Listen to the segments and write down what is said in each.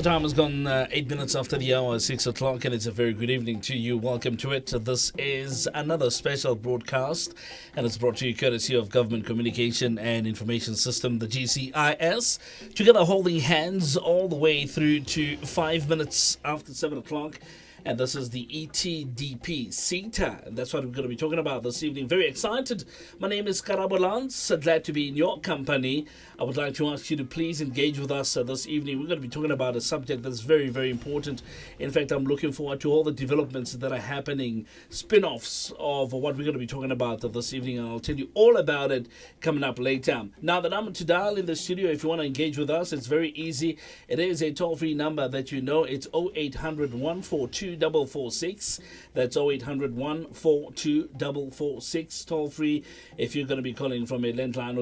time has gone 8 minutes after the hour, 6 o'clock, and it's a very good evening to you. Welcome to it. This is another special broadcast, and it's brought to you courtesy of Government Communication and Information System, the GCIS, together holding hands all the way through to 5 minutes after 7 o'clock. And this is the ETDP SETA, and that's what we're going to be talking about this evening. Very excited. My name is Karabo Lance. Glad to be in your company. I would like to ask you to please engage with us this evening. We're going to be talking about a subject that's very, very important. In fact, I'm looking forward to all the developments that are happening, spin-offs of what we're going to be talking about this evening, and I'll tell you all about it coming up later. Now, the number to dial in the studio if you want to engage with us, it's very easy. It is a toll-free number that you know. It's 0800 142 446. That's 0800 142 446. Toll free if you're going to be calling from a landline.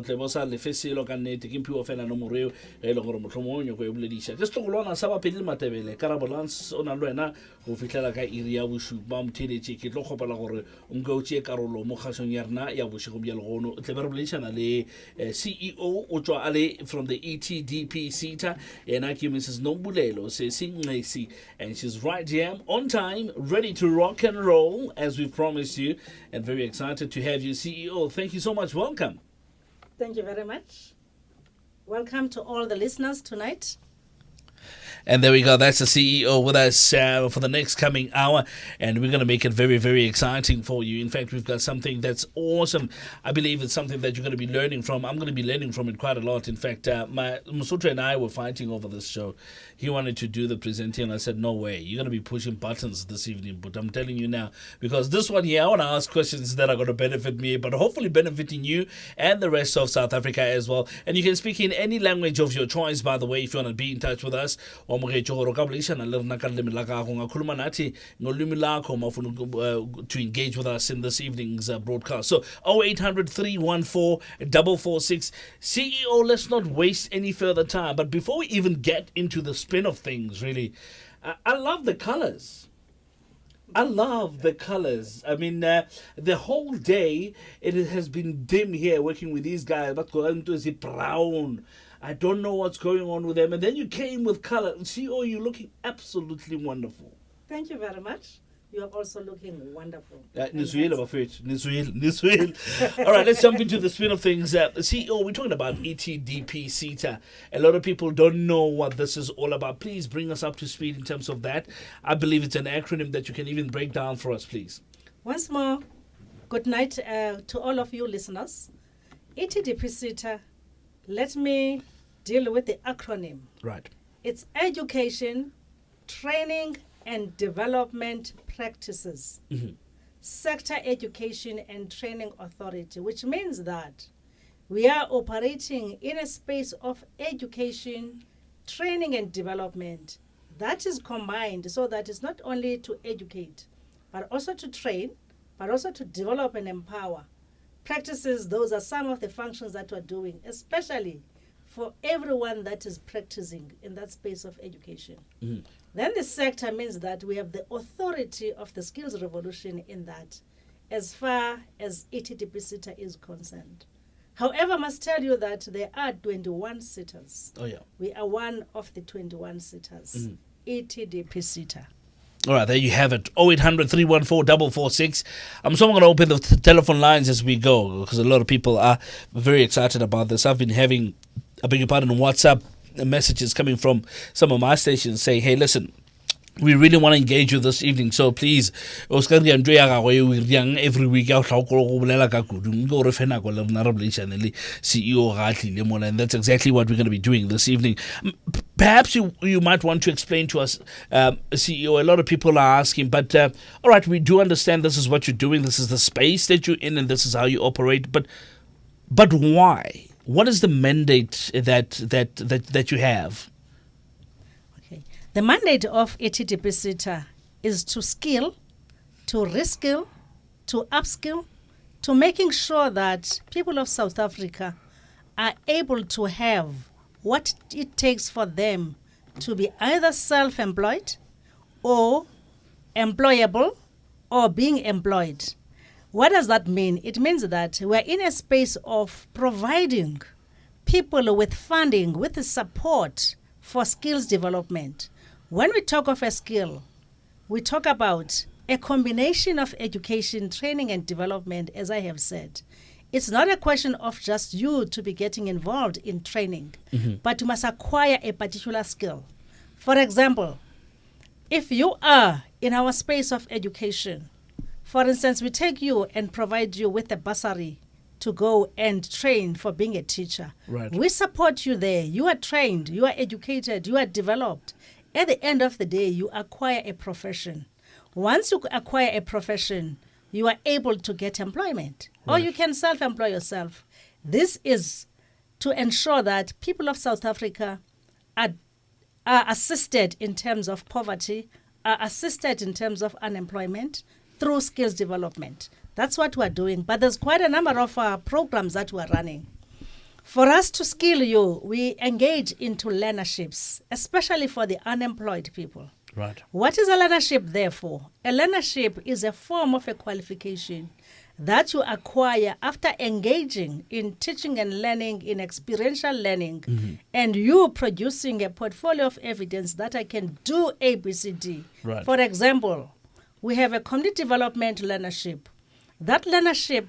Just to go on sa ba pele matebele Karabo Lance ona le wena go fitlela ka iri ya bosupa mtheletše ke tlo kgopela gore o nka o tšee karolo mo kgašong ya rena ya bošego bja legono tle be re boledišana le CEO o tšwa ale from the ETDP SETA, yena ke Mrs. Nombulelo S.N Nxesi, and she's right here on time, ready to rock and roll as we promised you, and very excited to have you, CEO. Thank you so much. Welcome. Thank you very much. Welcome to all the listeners tonight. And there we go. That's the CEO with us for the next coming hour. And we're going to make it very, very exciting for you. In fact, we've got something that's awesome. I believe it's something that you're going to be learning from. I'm going to be learning from it quite a lot. In fact, my Musutra and I were fighting over this show. He wanted to do the presenting, and I said, no way. You're going to be pushing buttons this evening. But I'm telling you now, because this one here, I want to ask questions that are going to benefit me, but hopefully benefiting you and the rest of South Africa as well. And you can speak in any language of your choice, by the way, if you want to be in touch with us. To engage with us in this evening's broadcast. So 0800 314 446. CEO, let's not waste any further time. But before we even get into the spin of things, really, I love the colors. I love the colors. I mean, the whole day it has been dim here working with these guys. But going to see brown. I don't know what's going on with them. And then you came with color. CEO, you're looking absolutely wonderful. Thank you very much. You are also looking wonderful. All right, let's jump into the spin of things. CEO, we're talking about ETDP SETA. A lot of people don't know what this is all about. Please bring us up to speed in terms of that. I believe it's an acronym that you can even break down for us, please. Once more, good night to all of you listeners. ETDP SETA, let me deal with the acronym. Right. It's Education, Training and Development Practices. Mm-hmm. Sector Education and Training Authority, which means that we are operating in a space of education, training and development that is combined, so that it's not only to educate, but also to train, but also to develop and empower. Practices, those are some of the functions that we're doing, especially for everyone that is practicing in that space of education. Mm-hmm. Then the sector means that we have the authority of the skills revolution in that, as far as ETDP SETA is concerned. However, I must tell you that there are 21 SETAs. Oh, yeah. We are one of the 21 SETAs, mm-hmm. ETDP SETA. All right, there you have it. 0800 314 446. I'm so going to open the telephone lines as we go, because a lot of people are very excited about this. I've been having, I beg your pardon, WhatsApp messages coming from some of my stations saying, hey, listen, we really want to engage you this evening, so please, every week, CEO, and that's exactly what we're going to be doing this evening. Perhaps you might want to explain to us, CEO, a lot of people are asking, but all right, we do understand this is what you're doing, this is the space that you're in, and this is how you operate, but why? What is the mandate that you have? The mandate of ETDP SETA is to skill, to reskill, to upskill, to making sure that people of South Africa are able to have what it takes for them to be either self-employed or employable or being employed. What does that mean? It means that we're in a space of providing people with funding, with the support for skills development. When we talk of a skill, we talk about a combination of education, training, and development, as I have said. It's not a question of just you to be getting involved in training, but you must acquire a particular skill. For example, if you are in our space of education, for instance, we take you and provide you with a bursary to go and train for being a teacher. Right. We support you there. You are trained, you are educated, you are developed. At the end of the day, you acquire a profession. Once you acquire a profession, you are able to get employment, or you can self-employ yourself. This is to ensure that people of South Africa are assisted in terms of poverty, are assisted in terms of unemployment through skills development. That's what we're doing. But there's quite a number of programs that we're running. For us to skill you, we engage into learnerships, especially for the unemployed people. Right. What is a learnership, therefore? A learnership is a form of a qualification that you acquire after engaging in teaching and learning, in experiential learning, and you producing a portfolio of evidence that I can do A, B, C, D. Right. For example, we have a community development learnership. That learnership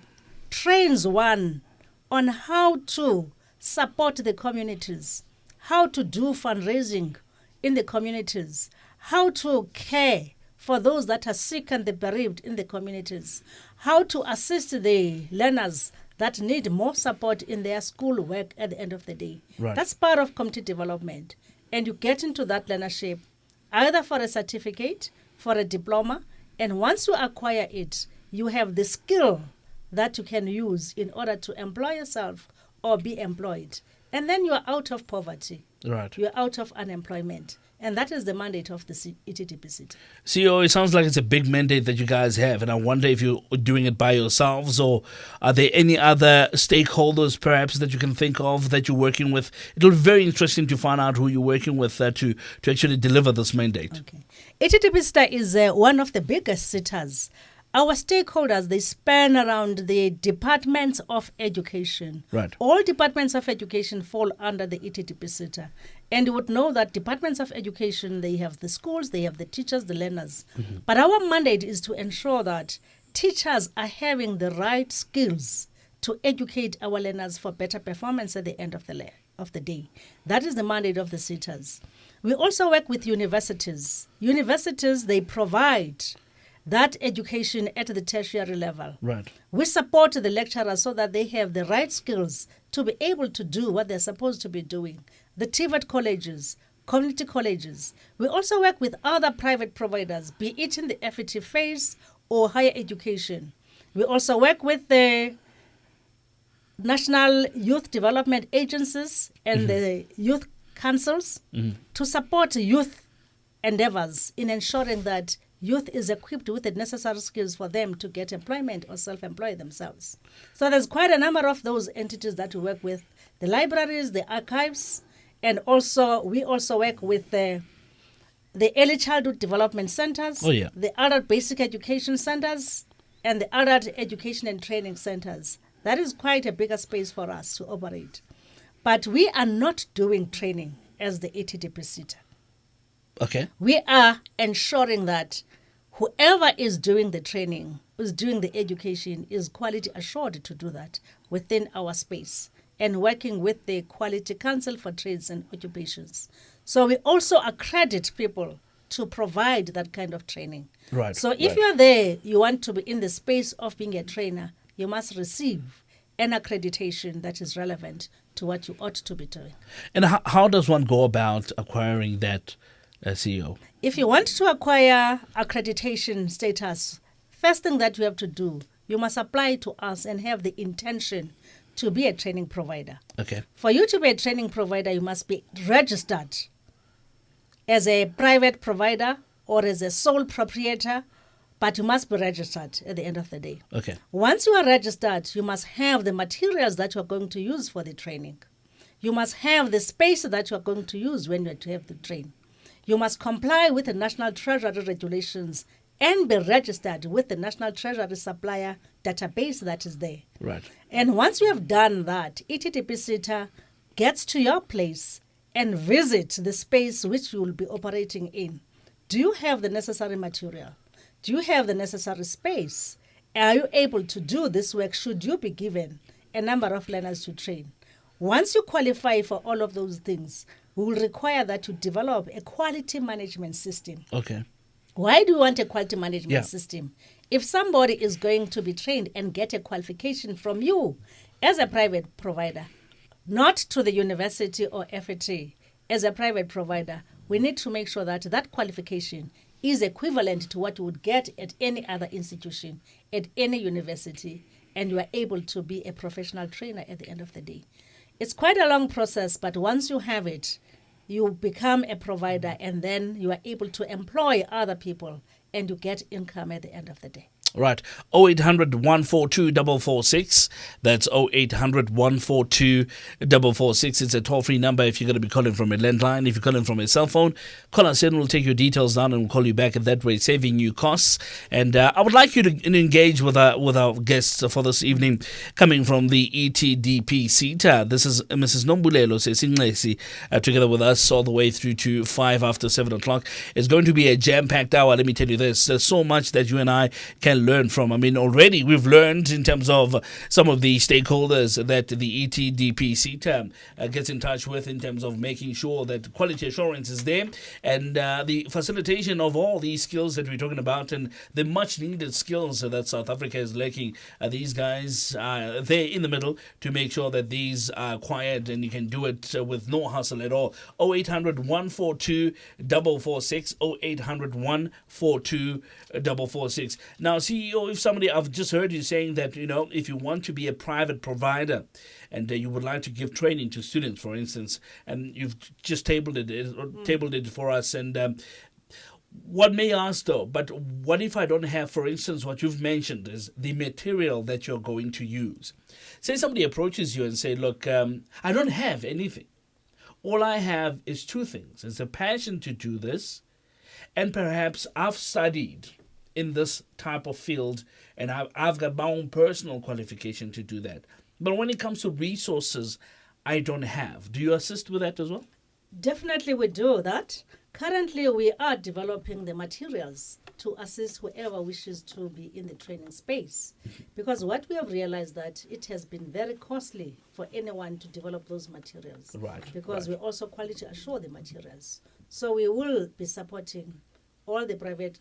trains one on how to support the communities, how to do fundraising in the communities, how to care for those that are sick and the bereaved in the communities, how to assist the learners that need more support in their school work at the end of the day. Right. That's part of community development. And you get into that learnership either for a certificate, for a diploma, and once you acquire it, you have the skill that you can use in order to employ yourself or be employed. And then you are out of poverty. Right. You are out of unemployment. And that is the mandate of the ETDP SETA. CEO, it sounds like it's a big mandate that you guys have, and I wonder if you're doing it by yourselves, or are there any other stakeholders perhaps that you can think of that you're working with? It'll be very interesting to find out who you're working with to actually deliver this mandate. Okay. ETDP SETA is one of the biggest SETAs. Our stakeholders, they span around the departments of education. Right. All departments of education fall under the ETDP SETA. And you would know that departments of education, they have the schools, they have the teachers, the learners. But our mandate is to ensure that teachers are having the right skills to educate our learners for better performance at the end of the day. That is the mandate of the SETAs. We also work with universities. Universities, they provide that education at the tertiary level. Right. We support the lecturers so that they have the right skills to be able to do what they're supposed to be doing. The TVET colleges, community colleges. We also work with other private providers, be it in the FET phase or higher education. We also work with the National Youth Development Agencies and the youth councils to support youth endeavors in ensuring that youth is equipped with the necessary skills for them to get employment or self-employ themselves. So there's quite a number of those entities that we work with, the libraries, the archives, and also we also work with the early childhood development centers, the adult basic education centers, and the adult education and training centers. That is quite a bigger space for us to operate. But we are not doing training as the ETDP SETA. Okay. We are ensuring that whoever is doing the training, who's doing the education, is quality assured to do that within our space and working with the Quality Council for Trades and Occupations. So we also accredit people to provide that kind of training. Right. So if you're there, you want to be in the space of being a trainer, you must receive an accreditation that is relevant to what you ought to be doing. And how does one go about acquiring that, CEO? If you want to acquire accreditation status, first thing that you have to do, you must apply to us and have the intention to be a training provider. Okay. For you to be a training provider, you must be registered as a private provider or as a sole proprietor, but you must be registered at the end of the day. Okay. Once you are registered, you must have the materials that you are going to use for the training. You must have the space that you are going to use when you have to train. You must comply with the National Treasury regulations and be registered with the National Treasury Supplier database that is there. Right. And once you have done that, ETDP SETA gets to your place and visit the space which you will be operating in. Do you have the necessary material? Do you have the necessary space? Are you able to do this work should you be given a number of learners to train? Once you qualify for all of those things, we will require that you develop a quality management system. Okay. Why do you want a quality management system? If somebody is going to be trained and get a qualification from you as a private provider, not to the university or FAT, as a private provider, we need to make sure that that qualification is equivalent to what you would get at any other institution, at any university, and you are able to be a professional trainer at the end of the day. It's quite a long process, but once you have it, you become a provider, and then you are able to employ other people, and you get income at the end of the day. Right. 0800 142 446. That's 0800 142 446. It's a toll-free number if you're going to be calling from a landline. If you're calling from a cell phone, call us in. We'll take your details down and we'll call you back at that way, saving you costs. And I would like you to engage with our guests for this evening, coming from the ETDP SETA. This is Mrs. S.N Nxesi, together with us all the way through to 5 after 7 o'clock. It's going to be a jam-packed hour. Let me tell you this. There's so much that you and I can learn from. I mean, already we've learned in terms of some of the stakeholders that the ETDP SETA gets in touch with in terms of making sure that quality assurance is there, and the facilitation of all these skills that we're talking about, and the much needed skills that South Africa is lacking. These guys are there in the middle to make sure that these are acquired, and you can do it with no hassle at all. 0800 142 446, 0800 142 446. Now, CEO, if somebody, I've just heard you saying that, if you want to be a private provider and you would like to give training to students, for instance, and you've just tabled it for us, and one may ask though, but what if I don't have, for instance, what you've mentioned is the material that you're going to use? Say somebody approaches you and say, look, I don't have anything. All I have is two things. It's a passion to do this, and perhaps I've studied in this type of field, and I've got my own personal qualification to do that. But when it comes to resources, I don't have. Do you assist with that as well? Definitely we do that. Currently, we are developing the materials to assist whoever wishes to be in the training space. Because what we have realized that it has been very costly for anyone to develop those materials. Right. Because we also quality assure the materials. So we will be supporting all the private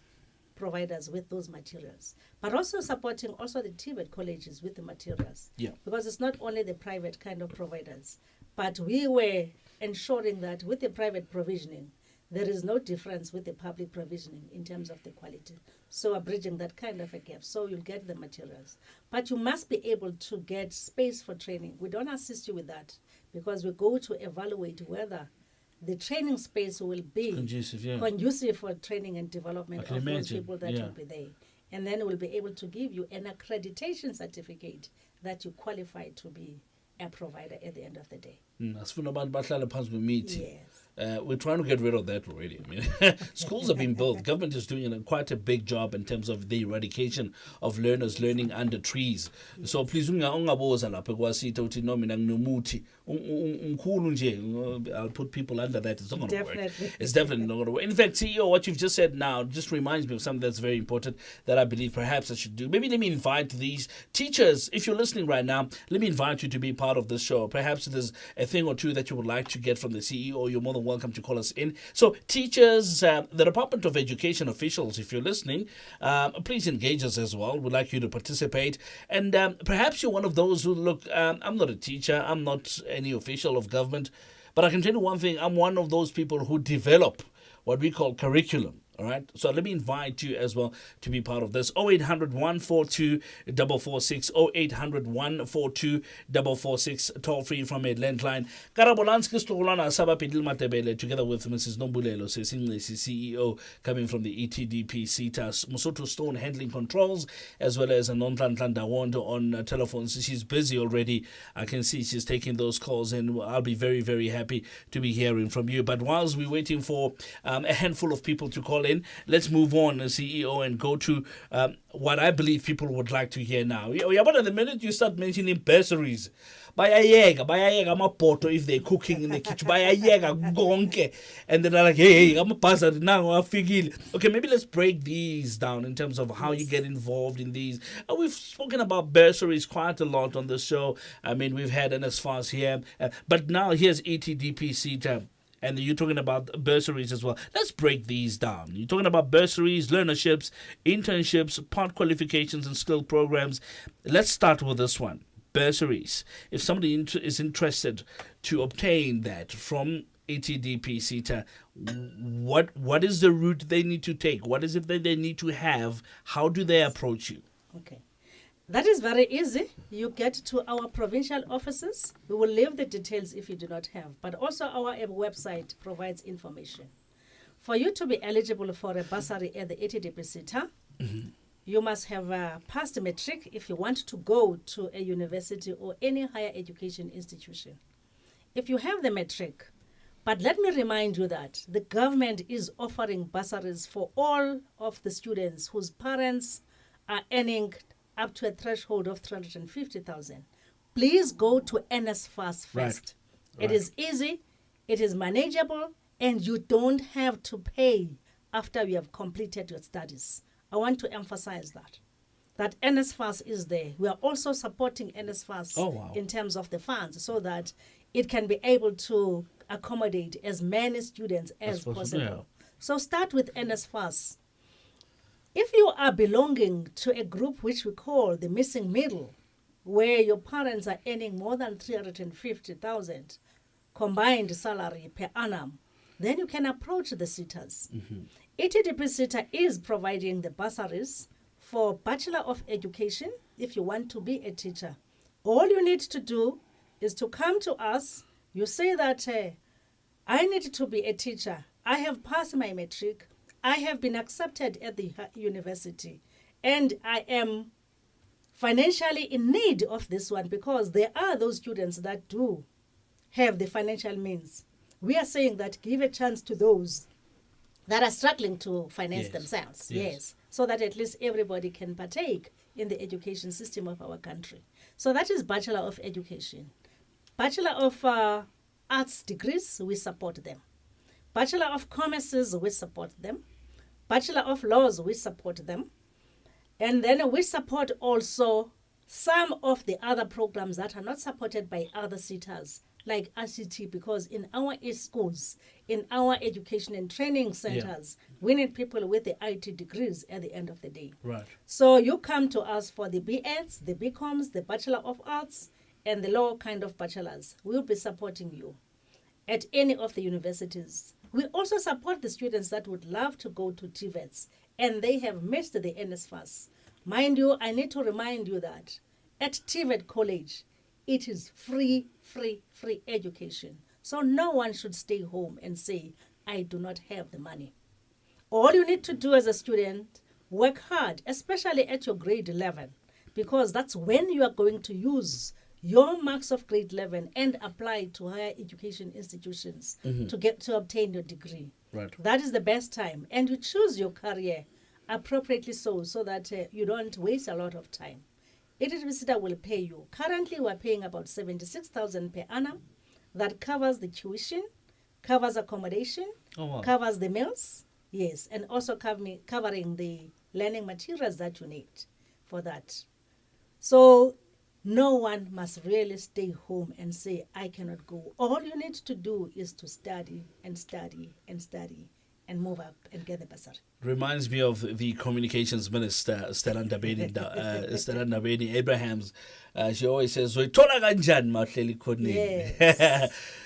providers with those materials, but also supporting also the TVET colleges with the materials. Yeah. Because it's not only the private kind of providers, but we were ensuring that with the private provisioning, there is no difference with the public provisioning in terms of the quality. So we're bridging that kind of a gap. So you'll get the materials, but you must be able to get space for training. We don't assist you with that because we go to evaluate whether the training space will be conducive for training and development of those people that will be there. And then we'll be able to give you an accreditation certificate that you qualify to be a provider at the end of the day. Yes. We're trying to get rid of that already. I mean, schools have been built. Government is doing quite a big job in terms of the eradication of learners learning under trees. So please, I'll put people under that. It's not going to work. It's definitely not going to work. In fact, CEO, what you've just said now just reminds me of something that's very important that I believe perhaps I should do. Maybe let me invite these teachers. If you're listening right now, let me invite you to be part of this show. Perhaps there's a thing or two that you would like to get from the CEO. You're more than welcome to call us in. So teachers, the Department of Education officials, if you're listening, please engage us as well. We'd like you to participate. And perhaps you're one of those who, look, I'm not a teacher. I'm not any official of government. But I can tell you one thing. I'm one of those people who develop what we call curriculum. All right. So let me invite you as well to be part of this. 0800 142 446, 0800 142 446, toll free from a landline. Karabolanski Stolana Sabapidil Matebele, together with Mrs. S.N Nxesi CEO, coming from the ETDP SETA, Musoto Stone handling controls, as well as a non-Tlanta Wando on telephones. She's busy already. I can see she's taking those calls, and I'll be very, very happy to be hearing from you. But whilst we're waiting for a handful of people to call in, in. Let's move on, CEO, and go to what I believe people would like to hear now. Yeah, but the minute you start mentioning bursaries, bayayeka amapoto if they're cooking in the kitchen, bayayeka gonke, and they're like, hey, I'm a bursary now, okay, maybe let's break these down in terms of how you get involved in these. We've spoken about bursaries quite a lot on the show. I mean, we've had NSFAS here, but now here's ETDP SETA. And you're talking about bursaries as well. Let's break these down. You're talking about bursaries, learnerships, internships, part qualifications, and skill programs. Let's start with this one. Bursaries. If somebody is interested to obtain that from ETDP SETA, what is the route they need to take? What is it that they need to have? How do they approach you? Okay. That is very easy. You get to our provincial offices. We will leave the details if you do not have, but also our website provides information. For you to be eligible for a bursary at the ETDP SETA, you must have passed matric if you want to go to a university or any higher education institution. If you have the matric, but let me remind you that the government is offering bursaries for all of the students whose parents are earning up to a threshold of 350,000. Please go to NSFAS first. Right. It is easy, it is manageable, and you don't have to pay after you have completed your studies. I want to emphasize that NSFAS is there. We are also supporting NSFAS in terms of the funds so that it can be able to accommodate as many students as possible. Yeah. So start with NSFAS. If you are belonging to a group which we call the missing middle, where your parents are earning more than 350,000 combined salary per annum, then you can approach the SETAs. ETDP SETA is providing the bursaries for Bachelor of Education if you want to be a teacher. All you need to do is to come to us. You say that I need to be a teacher. I have passed my matric. I have been accepted at the university, and I am financially in need of this one because there are those students that do have the financial means. We are saying that give a chance to those that are struggling to finance themselves. Yes. So that at least everybody can partake in the education system of our country. So that is Bachelor of Education. Bachelor of Arts degrees, we support them. Bachelor of Commerces, we support them. Bachelor of Laws, we support them. And then we support also some of the other programs that are not supported by other SETAs, like ICT, because in our schools, in our education and training centers, we need people with the IT degrees at the end of the day. Right. So you come to us for the BEds, the BComs, the Bachelor of Arts, and the law kind of bachelors. We'll be supporting you at any of the universities. We also support the students that would love to go to TVETs, and they have missed the NSFAS. Mind you, I need to remind you that at TVET College, it is free education. So no one should stay home and say, I do not have the money. All you need to do as a student, work hard, especially at your grade 11, because that's when you are going to use your marks of grade 11 and apply to higher education institutions to obtain your degree. Right. That is the best time. And you choose your career appropriately so that you don't waste a lot of time. ETDP SETA will pay you. Currently, we're paying about 76,000 per annum. That covers the tuition, covers accommodation, covers the meals, yes, and also covering the learning materials that you need for that. So no one must really stay home and say, I cannot go. All you need to do is to study and study and study and move up and get the bursary. Reminds me of the communications minister, Stella Ndabeni Abrahams. She always says, yes.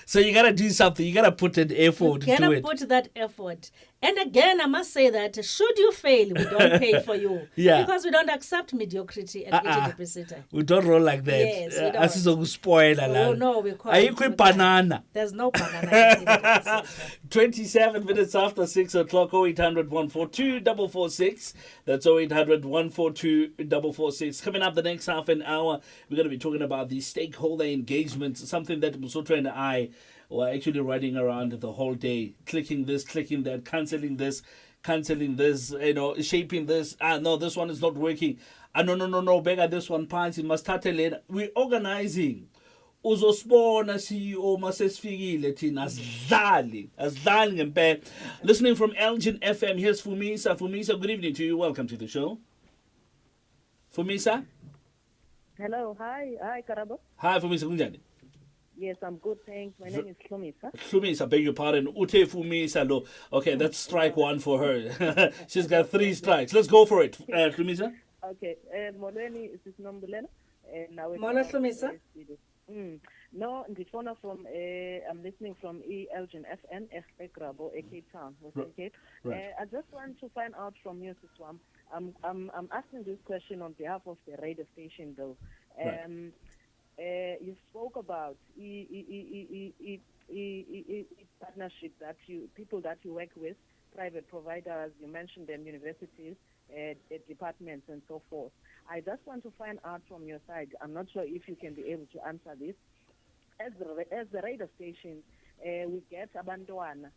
So you got to do something. You got to put an effort into it. You got to put that effort. And again, I must say that should you fail, we don't pay for you. Because we don't accept mediocrity at ETDP SETA. We don't roll like that. Yes, we don't. Spoiler. No, we call it banana. There's no banana. 27 minutes after 6 o'clock, 0800 142 446. That's 0800 142 446. Coming up the next half an hour, we're going to be talking about the stakeholder engagement, something that Musotho and I were actually riding around the whole day, clicking this, clicking that, cancelling this, cancelling this, shaping this. No, this one is not working. No, bega this one pants, must start later. We're organizing. Uzosibona CEO masesifikile thina asidlali ngempela. Listening from Elgin FM, here's Fumisa, good evening to you. Welcome to the show. Fumisa? Hello, hi, Karabo. Hi, Fumisa, kunjani? Yes, I'm good, thanks. My name is Hlumisa. Hlumisa, beg your pardon. Ute Fumisa lo. Okay, that's strike one for her. She's got 3 strikes. Let's go for it, Hlumisa. Okay, Molweni is Nombulena. Mola Hlumisa. No, ndifona from I'm listening from Elgin FN, Grabo, Cape Town, Western Cape. Right. I just want to find out from you, Siswam. I'm asking this question on behalf of the radio station, though. You spoke about partnership that people that you work with, private providers. You mentioned them, universities, departments, and so forth. I just want to find out from your side. I'm not sure if you can be able to answer this. As the radio station, we get abantwana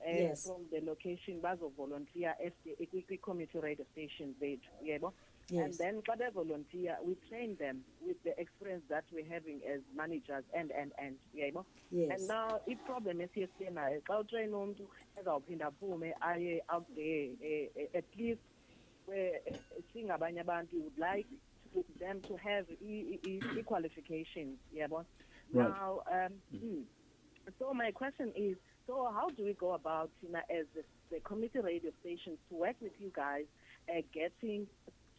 Yes. from the location, bazo volunteer as the community radio station page. Yes. And then when they volunteer, we train them with the experience that we're having as managers and. Yes. And now the problem is here now, how train on to as our pindapume aye out there at least where seeing abanye abantu would like them to have qualifications. Right. Now so my question is, so how do we go about as the community radio stations to work with you guys getting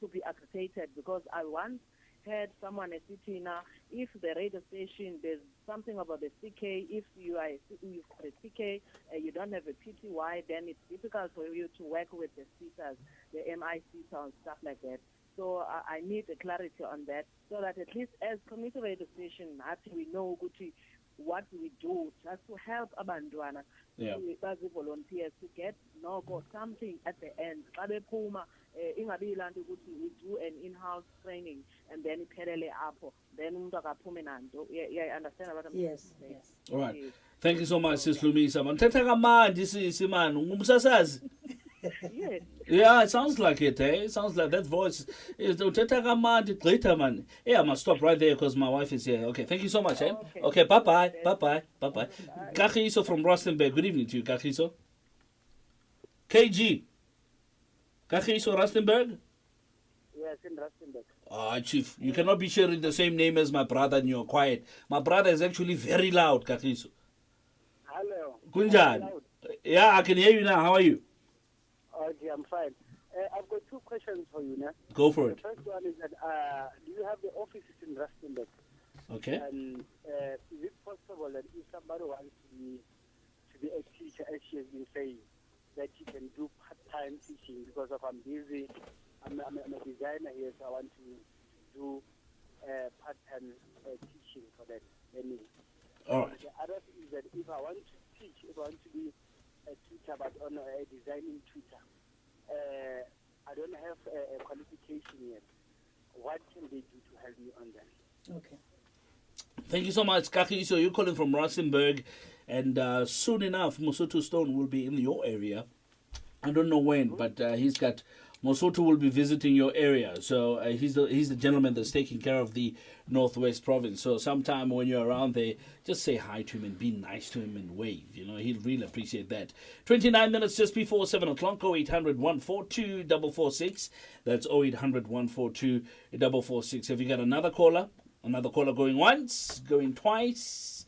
to be accredited? Because I once heard someone sitting now, if the radio station, there's something about the CK, if you've got a CK, you don't have a PTY, then it's difficult for you to work with the SETAs, the MI SETA and stuff like that. So I need a clarity on that, so that at least as community radio station, we know what we do just to help abantwana, as volunteers, to get something at the end. We do an in-house training and then iphelele apho, then umuntu akaphume nanto. Yeah, understand what I'm saying? Yes. All right. Thank you so much, Sis Lumisa. Mthetha kamandi sisi man, ngumsasazi. Yes. Yeah, it sounds like it, eh? It sounds like that voice is Mthetha kamandi gqitha man. Yeah, I must stop right there because my wife is here. Okay, thank you so much, eh? Okay, bye-bye. Kagiso from Rustenburg. Good evening to you, Kagiso. KG. Kagiso Rustenburg? Yes, in Rustenburg. Chief, you cannot be sharing the same name as my brother and you're quiet. My brother is actually very loud, Kagiso. Hello. Kunjan. Yeah, I can hear you now. How are you? Okay, I'm fine. I've got 2 questions for you now. Go for it. The first one is that do you have the offices in Rustenburg? Okay. And is it possible that if somebody wants to be a teacher, as she has been saying, that you can do part-time teaching? Because I'm busy, I'm a designer here, so I want to do part-time teaching for that. All right. The other thing is that if I want to teach, if I want to be a tutor, but on a designing tutor, I don't have a qualification yet. What can they do to help me on that? Okay. Thank you so much, Kaki. So you're calling from Rustenburg, and soon enough, Mosotho Stone will be in your area. I don't know when, but he's got Mosotho will be visiting your area. So he's the gentleman that's taking care of the Northwest Province. So sometime when you're around there, just say hi to him and be nice to him and wave. He'll really appreciate that. 29 minutes just before 7 o'clock. 0800 142 446. That's 0800 142 446. Have you got another caller? Another caller going once, going twice.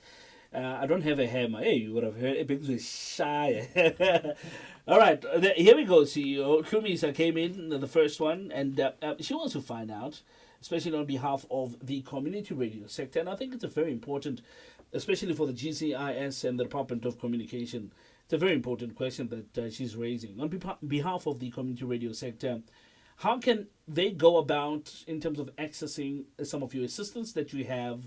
I don't have a hammer. Hey, you would have heard it because it's shy. All right, here we go, CEO. Hlumisa came in, the first one, and she wants to find out, especially on behalf of the community radio sector, and I think it's a very important, especially for the GCIS and the Department of Communication, it's a very important question that she's raising. On behalf of the community radio sector, how can they go about in terms of accessing some of your assistance that you have,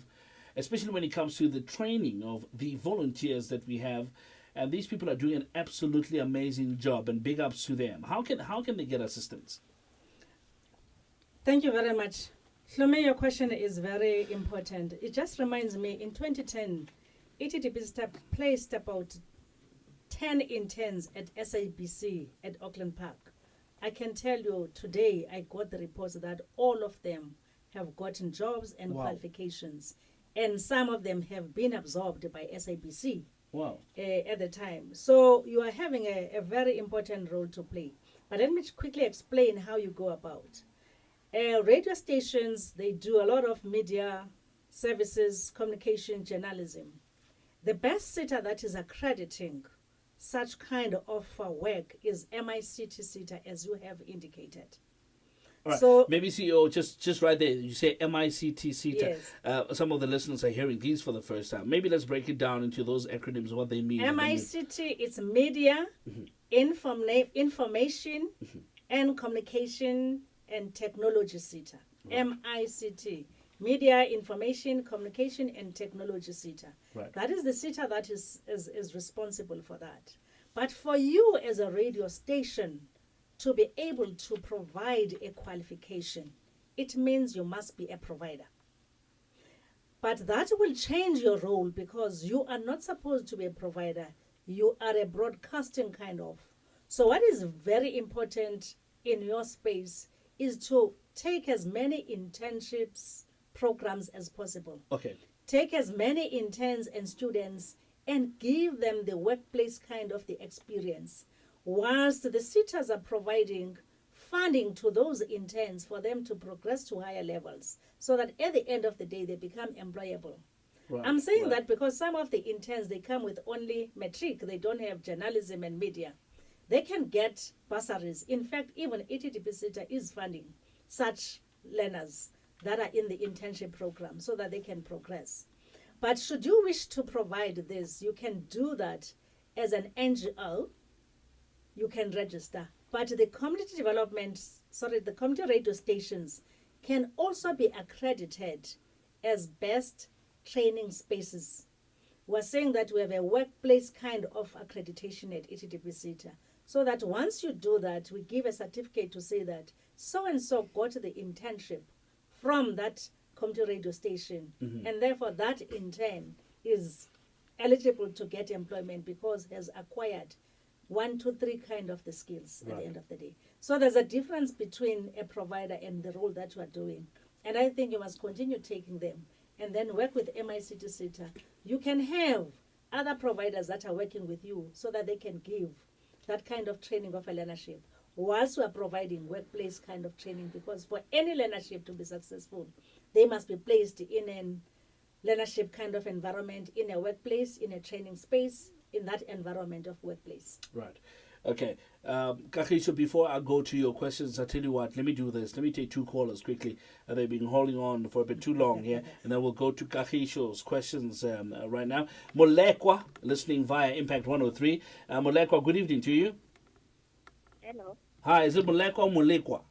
especially when it comes to the training of the volunteers that we have? And these people are doing an absolutely amazing job, and big ups to them. How can they get assistance? Thank you very much. Hlome, your question is very important. It just reminds me, in 2010, ETDP placed about 10 interns at SABC at Auckland Park. I can tell you today, I got the reports that all of them have gotten jobs and qualifications, and some of them have been absorbed by SABC at the time. So you are having a very important role to play. But let me quickly explain how you go about. Radio stations, they do a lot of media services, communication, journalism. The best SETA that is accrediting such kind of work is MICT SETA, as you have indicated. All right. So maybe CEO, just right there, you say MICT SETA. Yes. Some of the listeners are hearing these for the first time. Maybe let's break it down into those acronyms, what they mean. MICT is media, information, and communication and technology SETA. Right. MICT, media, information, communication, and technology SETA. Right. That is the SETA that is responsible for that. But for you as a radio station to be able to provide a qualification, it means you must be a provider. But that will change your role because you are not supposed to be a provider. You are a broadcasting kind of. So what is very important in your space is to take as many internships programs as possible. Okay. Take as many interns and students and give them the workplace kind of the experience, whilst the SETAs are providing funding to those interns for them to progress to higher levels so that at the end of the day they become employable. Right. I'm saying that because some of the interns, they come with only matric, they don't have journalism and media. They can get bursaries. In fact, even ETDP SETA is funding such learners that are in the internship program so that they can progress. But should you wish to provide this, you can do that as an NGO. You can register. But the community the community radio stations can also be accredited as best training spaces. We're saying that we have a workplace kind of accreditation at ETDP SETA, so that once you do that, we give a certificate to say that so-and-so got the internship from that community radio station, and therefore that intern is eligible to get employment because has acquired 1, 2, 3 kind of the skills at the end of the day. So there's a difference between a provider and the role that you are doing. And I think you must continue taking them and then work with MICT SETA. You can have other providers that are working with you so that they can give that kind of training of a learnership whilst we are providing workplace kind of training, because for any learnership to be successful, they must be placed in a learnership kind of environment, in a workplace, in a training space, in that environment of workplace. Right. Okay. Kagisho, before I go to your questions, I tell you what, let me do this. Let me take 2 callers quickly. They've been holding on for a bit too long here. And then we'll go to Kagisho's questions right now. Molekwa, listening via Impact 103. Molekwa, good evening to you. Hello. Hi, is it Molekwa or Molekwa?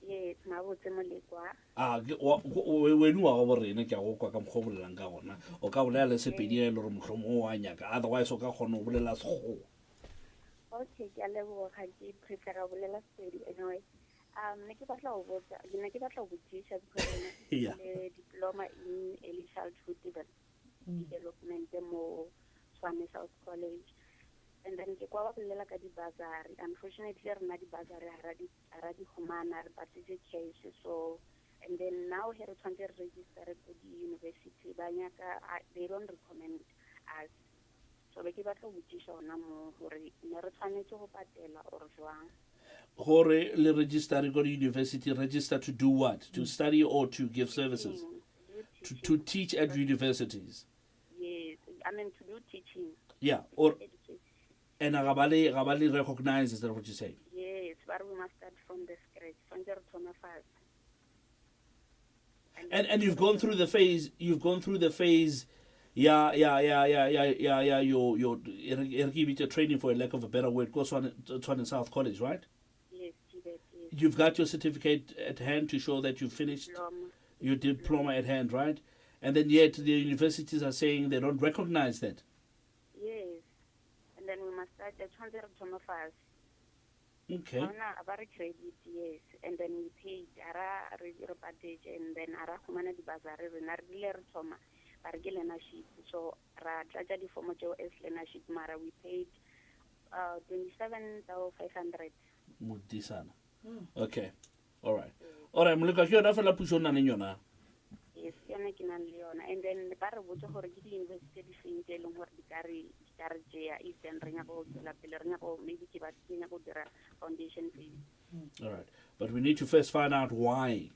Yes, Mabutse Molekwa. When wa go rena ke go kwa ka mkhobolelang ka gona o ka bolela sepedi e le re mohlomong wa nyaka, otherwise o ka kgona go bolela sekgowa. Okay, ke a leboga ke prefer go bolela sepedi anyway. Ne ke batla go botsisha because Yeah. diploma in early childhood development mo Tshwane South College. And then ke kwa ba bolela ka di-bursary. Unfortunately, rena di-bursary ha di humana re patetse cash, so and then now here trying to register at the university they don't recommend us, so be ke batla go botsisha ona mo gore ne re tshwanetse go patela or jwang. Gore le register go to university, register to do what? To study or to give services? To teach at universities? Yes, I mean to do teaching. Yeah, or and Gabali recognizes, is that what you say? Yes, but we must start from the scratch, from the first. And you've gone through the phase. Yeah. Your training, for a lack of a better word, goes on in South College, right? Yes, yes. You've got your certificate at hand to show that you finished your diploma at hand, right? And then yet the universities are saying they don't recognize that. Yes, and then we must start at 125. Okay. About credit, yes, and then we paid ara repatage, and then ara humana di bazare rena re thoma ba re ke learnership, so ra tlatsa di form jo as learnership, mara we paid 27,500. Mudisana. Okay. All right. All right, Moleko, ke yona fela puso o nang le yona. Yes, yone ke nang le yona. And then ba re botsa gore ke di-university di feng tse e leng gore di ka re tšea if then re nyaka go tswela pele re nyaka maybe ke nyaka go dira foundation phase. All right. But we need to first find out why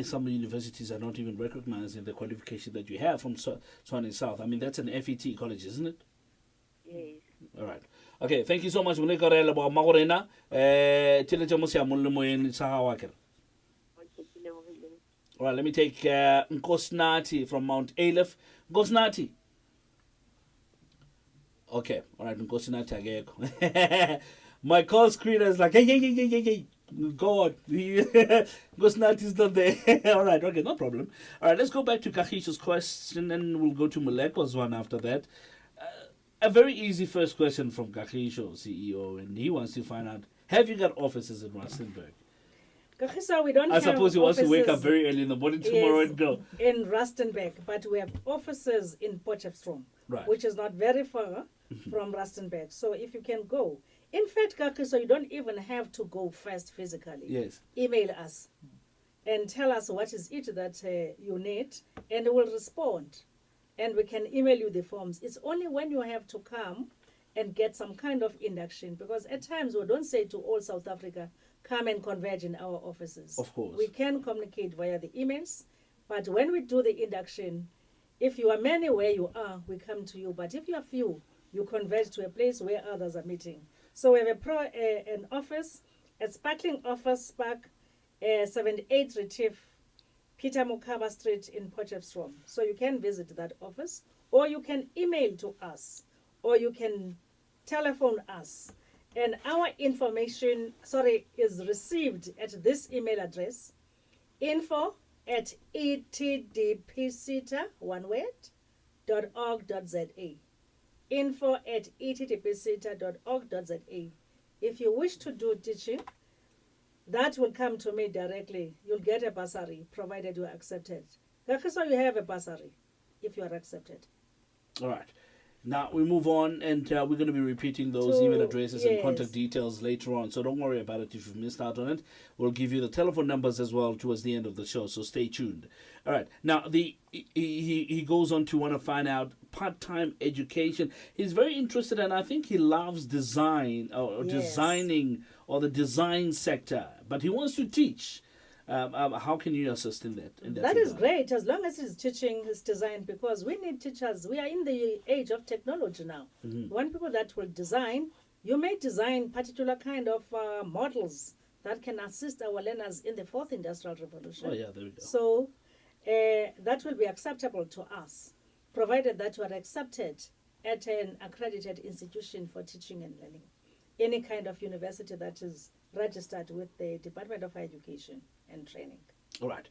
some universities are not even recognizing the qualification that you have from Tshwane South. I mean, that's an FET college, isn't it? Yes. All right. Okay, thank you so much, Moleko re leboga magorena. Tšhelete mo seamong le moeng sa gago akere. Okay, ke lebogile. All right, let me take Nkosnati from Mount Aleph. Nkosnati. Okay, all right, Nkosnati ageko. My call screener is like, hey. God, Nkosnati is not there. All right, okay, no problem. All right, let's go back to Kagisho's question and we'll go to Moleko's one after that. A very easy first question from Kagisho, CEO, and he wants to find out, have you got offices in Rustenburg? Kagiso, we don't I have suppose he wants to wake up offices very early in the morning tomorrow and go. in Rustenburg, but we have offices in Potchefstroom, Right. which is not very far from Rustenburg. So if you can go. In fact, Kagiso, you don't even have to go first physically. Yes. Email us and tell us what is it that you need, and we'll respond. And we can email you the forms. It's only when you have to come and get some kind of induction, because at times we don't say to all South Africa, come and converge in our offices. Of course. We can communicate via the emails, but when we do the induction, if you are many where you are, we come to you. But if you are few, you converge to a place where others are meeting. So we have an office, a sparkling office, Spark 78 Retief, Peter Mukaba Street in Potchefstroom. So you can visit that office, or you can email to us, or you can telephone us. And our information, is received at this email address, info@ETDP SETA, one word, .org.za. info@etdpseta.org.za. If you wish to do teaching, that will come to me directly. You'll get a bursary, provided you are accepted. So you have a bursary if you are accepted. All right. Now we move on, and we're going to be repeating those So, email addresses and yes. contact details later on. So don't worry about it if you've missed out on it. We'll give you the telephone numbers as well towards the end of the show. So stay tuned. All right. Now he goes on to want to find out part-time education. He's very interested, and I think he loves design or Yes. designing or the design sector. But he wants to teach. How can you assist in that? That is regard? great, as long as it's teaching is designed, because we need teachers. We are in the age of technology now. We want people that will design. You may design particular kind of models that can assist our learners in the fourth industrial revolution. Oh yeah, there we go. So that will be acceptable to us, provided that you are accepted at an accredited institution for teaching and learning. Any kind of university that is registered with the Department of Education and Training. All right.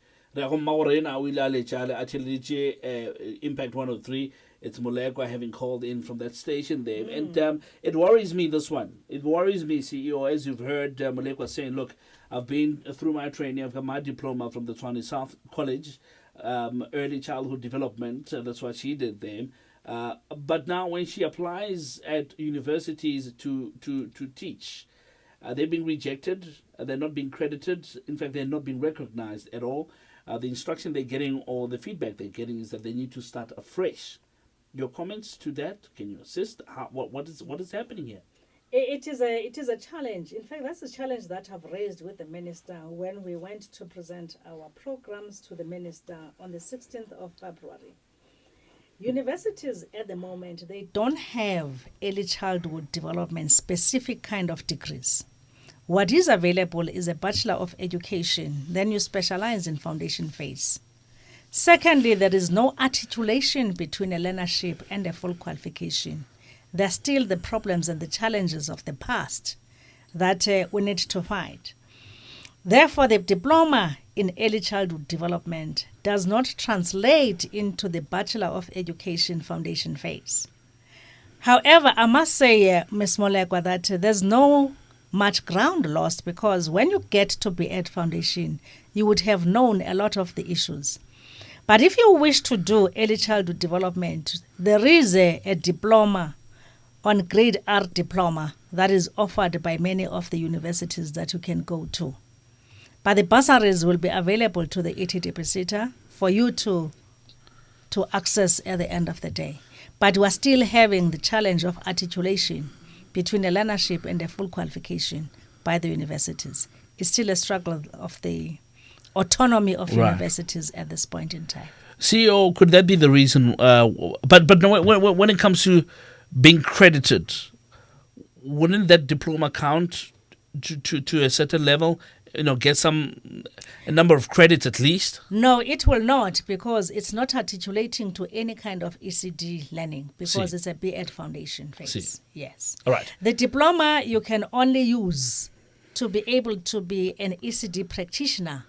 Impact 103. It's Moleko having called in from that station there. And it worries me, this one. It worries me, CEO, as you've heard Moleko saying, look, I've been through my training. I've got my diploma from the Tshwane South College, early childhood development. That's what she did there. But now when she applies at universities to teach, they're being rejected. They're not being credited. In fact, they're not being recognized at all. The instruction they're getting or the feedback they're getting is that they need to start afresh. Your comments to that? Can you assist? What is happening here? It is a challenge. In fact, that's a challenge that I've raised with the minister when we went to present our programs to the minister on the 16th of February. Universities at the moment, they don't have early childhood development specific kind of degrees. What is available is a Bachelor of Education, then you specialize in foundation phase. Secondly, there is no articulation between a learnership and a full qualification. There are still the problems and the challenges of the past that we need to fight. Therefore, the diploma in early childhood development does not translate into the Bachelor of Education foundation phase. However, I must say, Ms. Moleko, that there's no much ground lost, because when you get to be at foundation, you would have known a lot of the issues. But if you wish to do early childhood development, there is a diploma on grade R diploma that is offered by many of the universities that you can go to. But the bursaries will be available to the ETDP SETA for you to access at the end of the day. But we're still having the challenge of articulation between the learnership and the full qualification by the universities. It's still a struggle of the autonomy of universities at this point in time. CEO, could that be the reason? But no, when it comes to being credited, wouldn't that diploma count to a certain level? Get a number of credits at least? No, it will not, because it's not articulating to any kind of ECD learning, because it's a B.Ed foundation phase. Yes. All right. The diploma you can only use to be able to be an ECD practitioner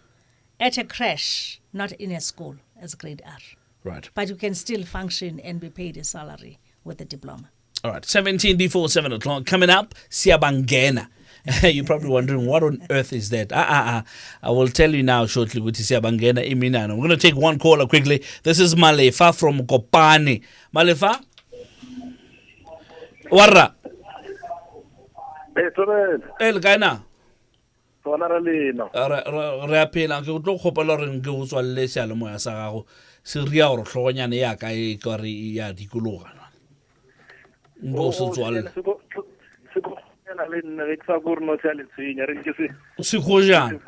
at a crash, not in a school, as grade R. Right. But you can still function and be paid a salary with the diploma. All right. 17 before 7 o'clock. Coming up, Siyabangena. You're probably wondering, what on earth is that? I will tell you now shortly with Siyabangena Iminano. We're going to take one caller quickly. This is Malefa from Kopani. Malefa? Warra? Hey, Torel. El Gaina? Sona ra lena. Re apela ke go tlo kgopela re nke go tswalle sealemoya sa gago se ria gore tlhogonyane ya ka e ka re ya dikologa nko se tswalle se go jang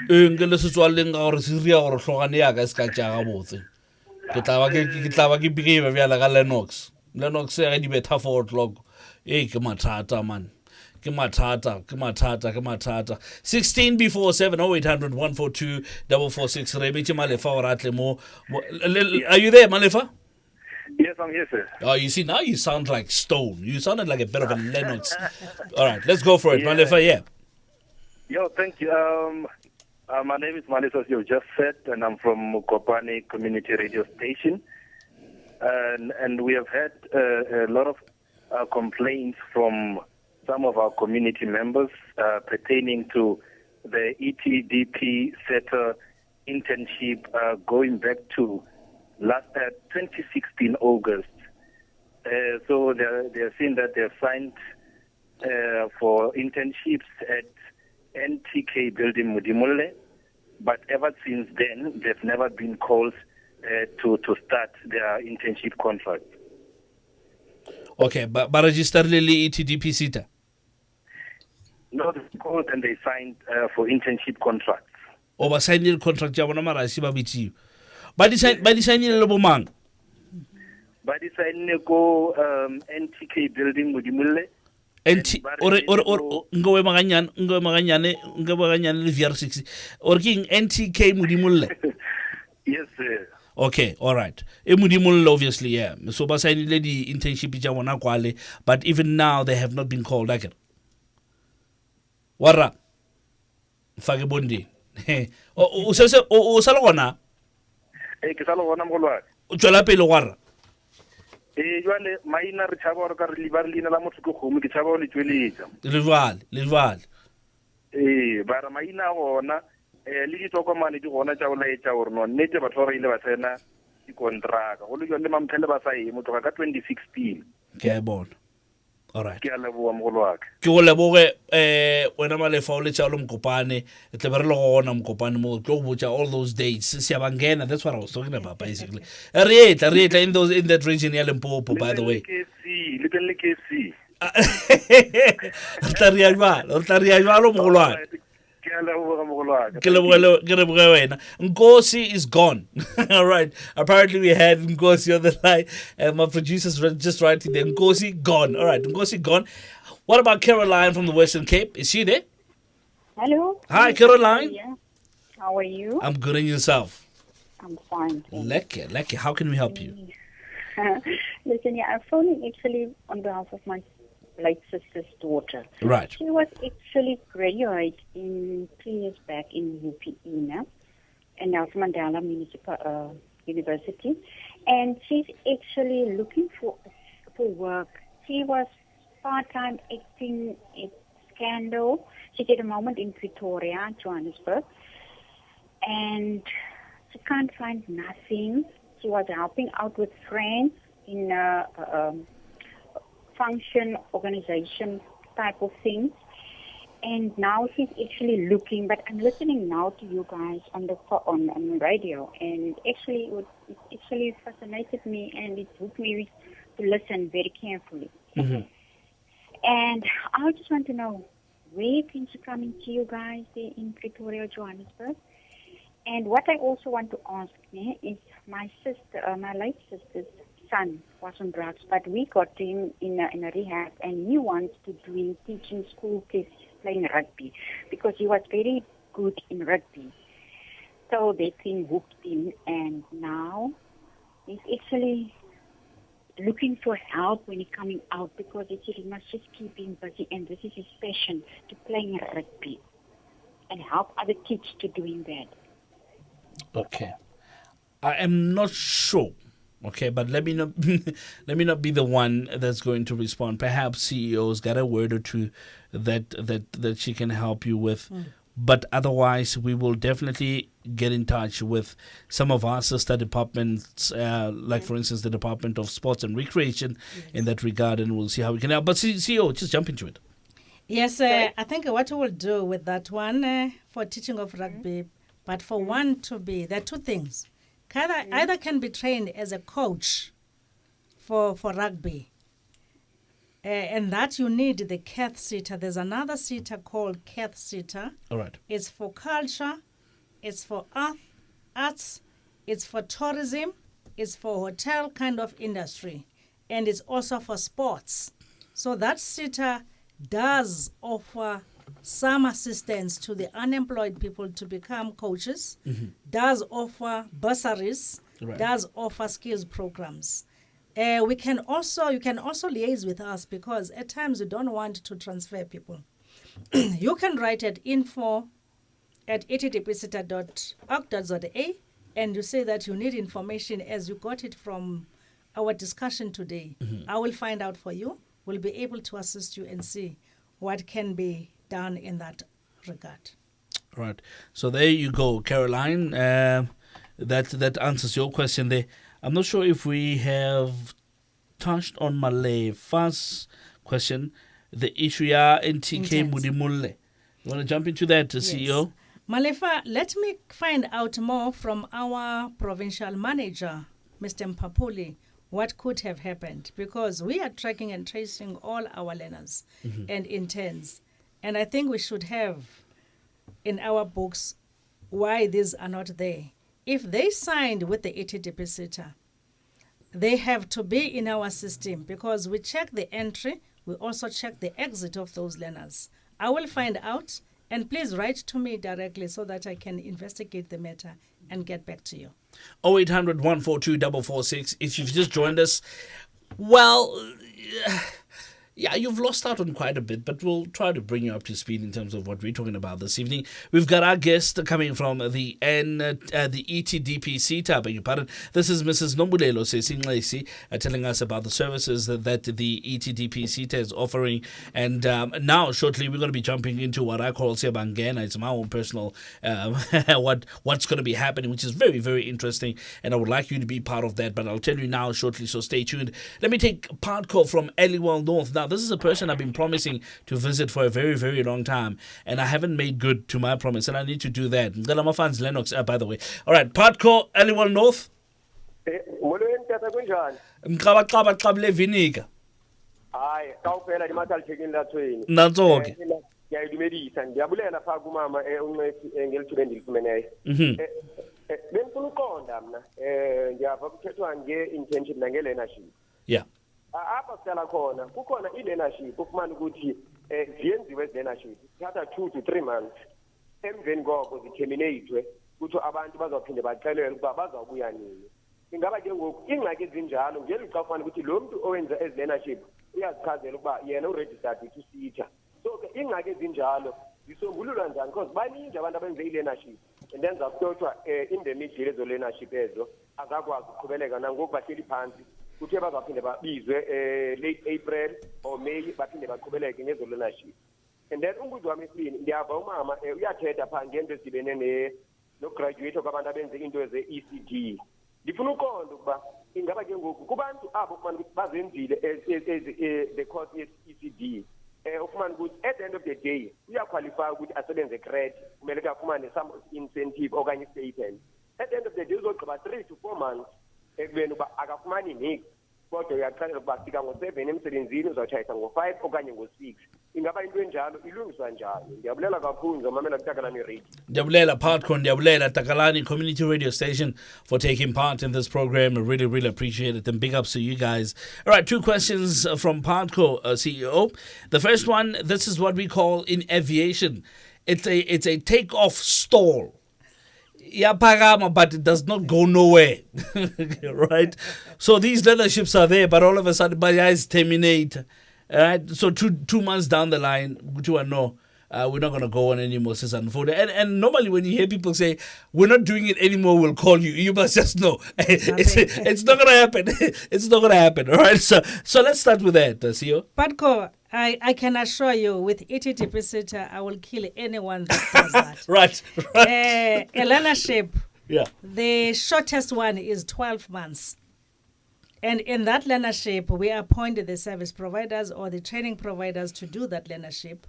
nke le se tswalleng ka gore se ria gore tlhogane ya ka e se ka tšea gabotse ke tla ba ke behave bjala ka Lennox ya ge di betha 4 o'clock ke mathata man. Ke mathata. 16 before 7, 0800 142 446. Rebichi Malefa or atle mo. Are you there, Malefa? Yes, I'm here, sir. Oh, you see, now you sound like Stone. You sounded like a bit of a Lennox. All right, let's go for it, Malefa, yeah. Yo, thank you. My name is Malefa, as you just said, and I'm from Mukopane Community Radio Station. And we have had a lot of complaints from some of our community members pertaining to the ETDP SETA internship going back to 2016 August. So they're saying that they've signed for internships at NTK building Mudimulle, but ever since then they've never been called to start their internship contract. Okay, but register Lily ETDP SETA. No, they called and they signed for internship contracts. O ba signile contract ya bona mara se ba bitsi. Ba di signile le bo mang? Ba di signile ko NTK building Mudimulle. Or ngowe maganyane le VR6 or king NTK Mudimulle. Yes, sir. Okay, all right. Mudimulle obviously, yeah. So ba signile di internship ja bona kwale, but even now they have not been called again. Warra fake bondi o sala gona ke sala gona mogolwa o tswela pele warra jwale maina re tshaba gore ka re liba re lina la motho ke kgomo ke tshaba le tsweletsa le jwale ba ra maina gona le ditokomane di gona tša o laetša gore no nnete batho ba ile ba tsena dikontraka go le jwale mamphele ba sa emo tloga ka 2016 ke a bona. All right. Ke a leboga mogolo wa ka ke go leboge wena Malefa o le tša lo Mokopane tle be re le gona Mokopane mo tlo go botša all those dates Siyabangena, that's what I was talking about basically. Re etla in that region ya Limpopo, by the way. le KFC re tla ria jwalo mogolo wa ka ke a leboga mogolo wa ka ke leboge wena. Nkosi is gone. All right, apparently we had Nkosi on the line and my producers were just writing there, Nkosi gone. All right, Nkosi gone. What about Caroline from the Western Cape? Is she there? Hello. Hi, Caroline. Yeah. How are you? I'm good, and yourself? I'm fine. Lekker. How can we help you? Listen, I'm phoning actually on behalf of my late sister's daughter. Right. She was actually graduate in 3 years back in UPE now, and Nelson Mandela Municipal University, and she's actually looking for work. She was part-time acting at Scandal. She did a moment in Pretoria, Johannesburg, and she can't find nothing. She was helping out with friends in function, organization type of things. And now she's actually looking, but I'm listening now to you guys on the radio, and actually it actually fascinated me, and it took me to listen very carefully. Mm-hmm. And I just want to know, where can she come into you guys there in Pretoria, Johannesburg? And what I also want to ask is my late sister's son was on drugs, but we got him in a rehab, and he wants to do teaching school kids playing rugby because he was very good in rugby. So they think hooked him, and now he's actually looking for help when he's coming out because he said he must just keep him busy, and this is his passion, to playing rugby and help other kids to doing that. Okay. I am not sure. Okay, but let me not let me not be the one that's going to respond. Perhaps CEO's got a word or two that she can help you with. But otherwise, we will definitely get in touch with some of our sister departments, like, for instance, the Department of Sports and Recreation in that regard, and we'll see how we can help. But CEO, just jump into it. Yes, I think what we will do with that one for teaching of rugby, but for one to be, there are two things. Either can be trained as a coach for rugby, and that you need the Cath SETA. There's another SETA called Cath SETA. All right. It's for culture, it's for arts, it's for tourism, it's for hotel kind of industry, and it's also for sports. So that SETA does offer some assistance to the unemployed people to become coaches, does offer bursaries, does offer skills programs. You can also liaise with us because at times we don't want to transfer people. You can write at info@etdpseta.org.za and you say that you need information as you got it from our discussion today. I will find out for you. We'll be able to assist you and see what can be done in that regard. Right. So there you go, Caroline. That answers your question there. I'm not sure if we have touched on Malefa's question, the issue ya NTK Mudimulle. You want to jump into that, CEO? Malefa, let me find out more from our provincial manager, Mr. Mpapuli, what could have happened, because we are tracking and tracing all our learners and interns. And I think we should have in our books why these are not there. If they signed with the ETDP SETA, they have to be in our system because we check the entry, we also check the exit of those learners. I will find out, and please write to me directly so that I can investigate the matter and get back to you. 0800 142 446. If you've just joined us, well, yeah, you've lost out on quite a bit, but we'll try to bring you up to speed in terms of what we're talking about this evening. We've got our guest coming from the ETDP SETA, beg your pardon. This is Mrs. S.N Nxesi telling us about the services that the ETDP SETA is offering. And now, shortly, we're going to be jumping into what I call Sebangena. It's my own personal what's going to be happening, which is very, very interesting. And I would like you to be part of that, but I'll tell you now shortly, so stay tuned. Let me take a part call from Eliwell North. Now, this is a person I've been promising to visit for a very, very long time, and I haven't made good to my promise, and I need to do that. Ngalama fans Lennox, by the way. All right, part call, Eliwell North. Mqabaqabaqabule vinika. Hayi, kawuphela imathali checking lathweni. Nantsonke. Ngiyayidumedisa, ngiyabulela pha kumama uNxesi ngelithuba endilifumeneyo. Bengifuna uqonda mina ngiyava kuthethwa nge-internship nange-learnership. Yeah. Apha sihlala khona kukhona i-learnership ufumana ukuthi ziyenziwe ezi-learnership zithatha 2 to 3 months, emveni koko ziterminatwe kuthiwa abantu bazawuphinde baxelelwe ukuba bazawubuya nini. Ingaba ke ngoku ingxaki ezinjalo ngeli xa ufana ukuthi lo mntu owenza ezi-learnership uyazichazela ukuba yena uregistered to SETA. So ke ingxaki ezinjalo zisombululwa njani because baningi abantu abenze i-learnership and then zakuthiwa in the middle ezo learnership ezo azakwazi ukuqhubeleka nangoku bahleli phansi kuthiwe bazaphinde babizwe late April or May baphinde baqhubeleke ngezo learnership. And then umbuzo wami esibini ndiyava umama uyathetha pha ngento ezidibene no-graduate kwabantu abenze into ze-ECD. Ndifuna uqonda ukuba ingaba ke ngoku kubantu abo ufumana ukuthi bazenzile the course ye-ECD ufumana ukuthi at the end of the day uyaqualify ukuthi asebenze ecred kumele ke afumane some incentive okanye stipend. At the end of the day uzogqiba 3 to 4 months ekubeni uba akafumani nix kodwa uyachalela ukuba fika ngo-7 emsebenzini uzawutshayisa ngo-5 okanye ngo-6. Ingaba into enjalo ilungiswa njani? Ndiyabulela kakhulu ngizomamela kuTakalani Radio. Ndiyabulela Partco, ndiyabulela Takalani Community Radio Station for taking part in this program. I really, really appreciate it, and big ups to you guys. All right, 2 questions from Partco CEO. The first one, this is what we call in aviation, it's a take-off stall. Yapagama, but it does not go nowhere. Right? So these leaderships are there, but all of a sudden, my eyes terminate. Right? So two months down the line, we're not going to go on anymore. And normally when you hear people say, we're not doing it anymore, we'll call you, you must just know. It's not going to happen. It's not going to happen. All right? So let's start with that, CEO. Patco, I can assure you, with ETDP SETA, I will kill anyone that does that. Right. A learnership, Yeah. the shortest one is 12 months. And in that learnership, we appoint the service providers or the training providers to do that learnership.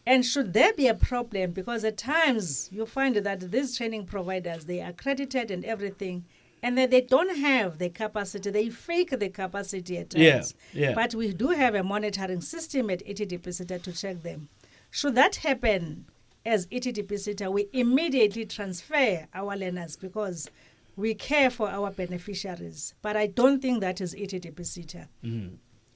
And should there be a problem, because at times you find that these training providers, they are accredited and everything, and then they don't have the capacity, they fake the capacity at times. Yeah. But we do have a monitoring system at ETDP SETA to check them. Should that happen, as ETDP SETA, we immediately transfer our learners because we care for our beneficiaries. But I don't think that is ETDP SETA.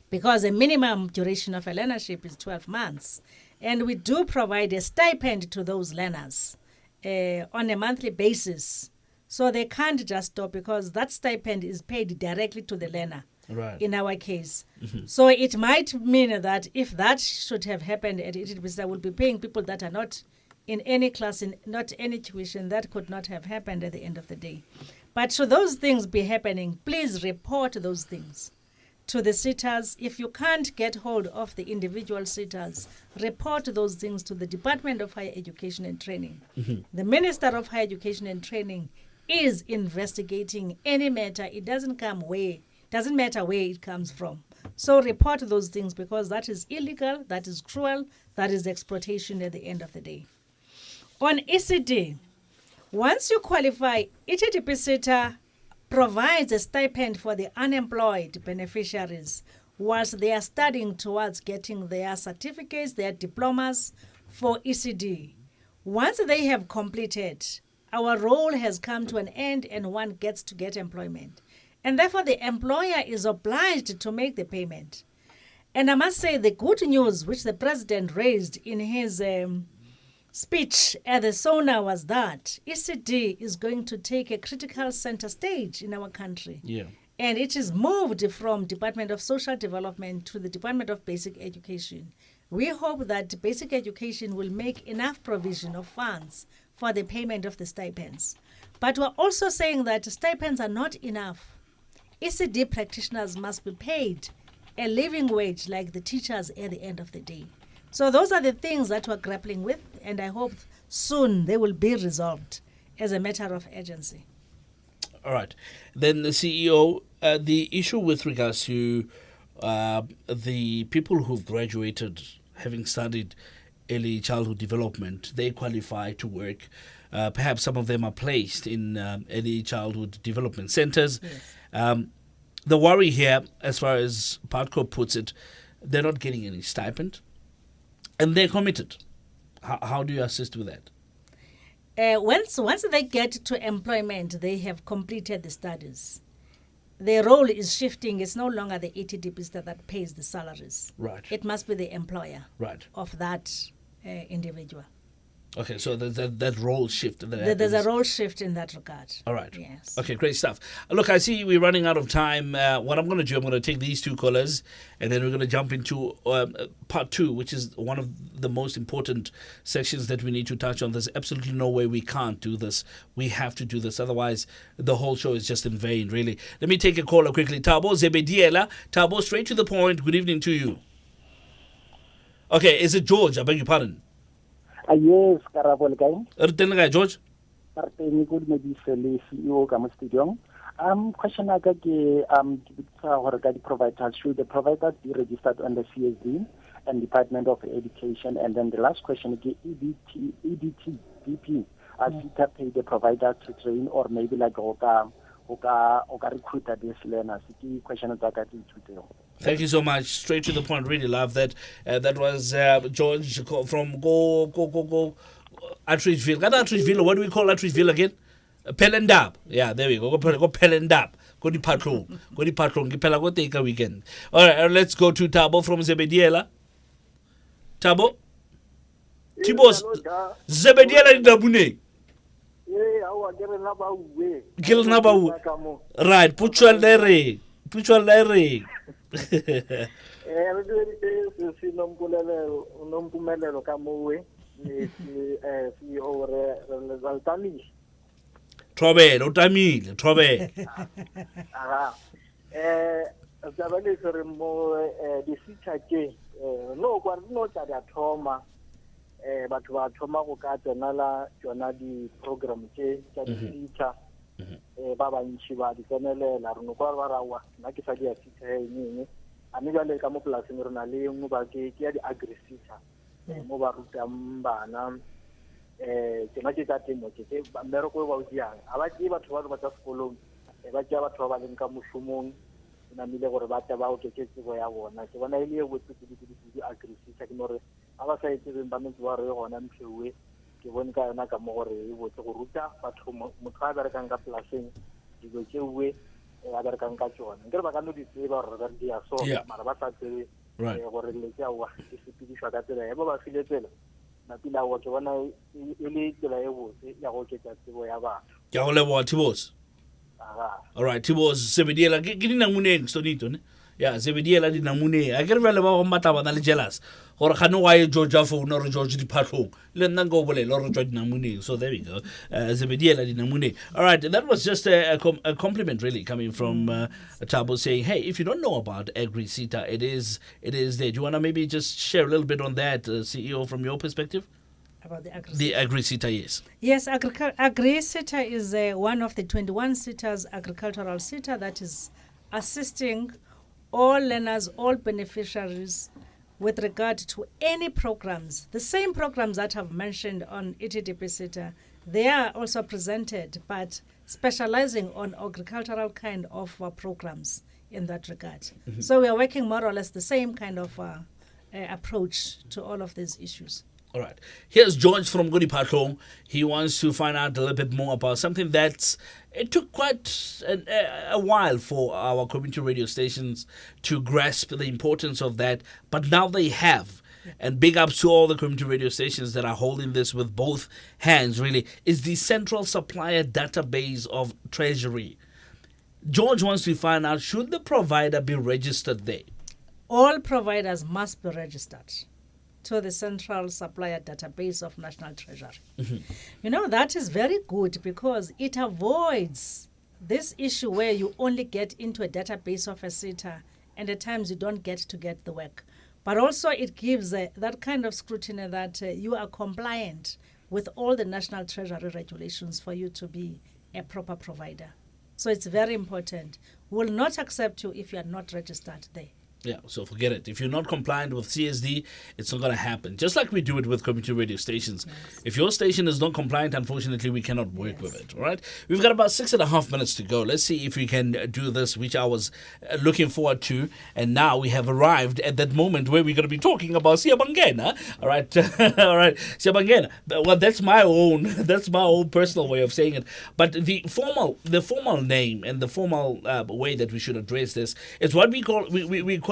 Because the minimum duration of a learnership is 12 months. And we do provide a stipend to those learners on a monthly basis. So they can't just stop because that stipend is paid directly to the learner. Right. In our case. So it might mean that if that should have happened at ETDP SETA, we'll be paying people that are not in any class, in not any tuition. That could not have happened at the end of the day. But should those things be happening, please report those things to the SETAs. If you can't get hold of the individual SETAs, report those things to the Department of Higher Education and Training. The Minister of Higher Education and Training is investigating any matter. It doesn't matter where it comes from. So report those things because that is illegal, that is cruel, that is exploitation at the end of the day. On ECD, once you qualify, ETDP SETA provides a stipend for the unemployed beneficiaries whilst they are studying towards getting their certificates, their diplomas for ECD. Once they have completed, our role has come to an end and one gets to get employment. And therefore, the employer is obliged to make the payment. And I must say the good news which the president raised in his speech at the SONA was that ECD is going to take a critical center stage in our country. Yeah. And it is moved from Department of Social Development to the Department of Basic Education. We hope that basic education will make enough provision of funds for the payment of the stipends. But we're also saying that stipends are not enough. ECD practitioners must be paid a living wage like the teachers at the end of the day. So those are the things that we're grappling with, and I hope soon they will be resolved as a matter of urgency. All right. Then the CEO, the issue with regards to the people who've graduated, having studied early childhood development, they qualify to work. Perhaps some of them are placed in early childhood development centers. Yes. The worry here, as far as Partco puts it, they're not getting any stipend, and they're committed. How do you assist with that? Once they get to employment, they have completed the studies. The role is shifting. It's no longer the ETDP that pays the salaries. Right. It must be the employer Right. of that individual. Okay, so that role shift. There's a role shift in that regard. All right. Yes. Okay, great stuff. Look, I see we're running out of time. What I'm going to do, I'm going to take these 2 callers, and then we're going to jump into part 2, which is one of the most important sections that we need to touch on. There's absolutely no way we can't do this. We have to do this. Otherwise, the whole show is just in vain, really. Let me take a caller quickly. Tabo Zebediela. Tabo, straight to the point. Good evening to you. Okay, is it George? I beg your pardon. Yes, Karabol guy. George? Parteni good medicine CEO kama studio. Question aga ke the providers, should the providers be registered on the CSD and Department of Education? And then the last question is EDTP. SETA pay the provider to train, or maybe like oka recruit this learners? The question is that today. Thank you so much. Straight to the point. Really love that. That was George from Go Attridgeville. Got Attridgeville. What do we call Attridgeville again? Pelendap. Yeah, there we go. Go Pelendap. Go the patrol. Go Pela go take a weekend. All right, let's go to Tabo from Zebediela. Tabo. Tibos. Zebediela in Dabune. Gil Nabawu. Right. Put your leg. Trobe, utamile, trobe. Batho ba thoma go ka tsenela tsona di-program tse tsa di-SETA ba bantši ba di tsenelela re no kwa ba rawa nna ke sa di SETA eng a mme jale ka mo polaseng re na le nngwe ba ke ya di-agri-SETA mo ba rutang bana tsona ke tsa temo ke mmereko e ba o diang a ba ke batho ba tsa sekolong ba ke batho ba ba leng ka mošomong e namile gore ba tla ba oketse tsebo ya bona ke bona e le e botse di-agri-SETA ke more a ba sa etsebeng ba mentse ba re gona mpheuwe ke bone ka yona ka mo gore e botse go ruta batho motho a berekang ka polaseng dilo tseuwe a berekang ka tsona nkere ba ka no di tseba gore re di ya so mara ba sa tsebe gore le tsa wa ke sepedišwa ka tsela e ba ba file tsela napila go ke bona e le tsela e botse ya go oketsa tsebo ya batho ke go leboga Tibos. All right, Tibos Zebediela ke dinamuneng sonito ne. Yeah, Zebediela dinamune. I get very well mata ba na le jealous. Gore gane wa e Georgia phone or George di patlong. Le nna go bolela gore George dinamune. So there we go. Zebediela dinamune. All right, that was just a compliment really coming from Tabo saying, "Hey, if you don't know about Agri-SETA, it is there." Do you want to maybe just share a little bit on that, CEO, from your perspective? About the Agri-SETA, yes. Yes, Agri-SETA is one of the 21 SETAs, agricultural SETA, that is assisting all learners, all beneficiaries with regard to any programs. The same programs that I've mentioned on ETDP SETA, they are also presented, but specializing on agricultural kind of programs in that regard. Mm-hmm. So we are working more or less the same kind of approach to all of these issues. All right. Here's George from Gudi Patong. He wants to find out a little bit more about something it took quite a while for our community radio stations to grasp the importance of that, but now they have. And big ups to all the community radio stations that are holding this with both hands, really, is the Central Supplier Database of Treasury. George wants to find out, should the provider be registered there? All providers must be registered to the Central Supplier Database of National Treasury. Mm-hmm. You know, that is very good because it avoids this issue where you only get into a database of a SETA and at times you don't get the work. But also it gives that kind of scrutiny that you are compliant with all the National Treasury regulations for you to be a proper provider. So it's very important. We will not accept you if you are not registered there. Yeah, so forget it. If you're not compliant with CSD, it's not going to happen. Just like we do it with community radio stations. Yes. If your station is not compliant, unfortunately, we cannot work with it. All right? We've got about 6.5 minutes to go. Let's see if we can do this, which I was looking forward to. And now we have arrived at that moment where we're going to be talking about Siyabangena. All right? All right. Siyabangena. Well, that's my own personal way of saying it. But the formal name and the formal way that we should address this is what we call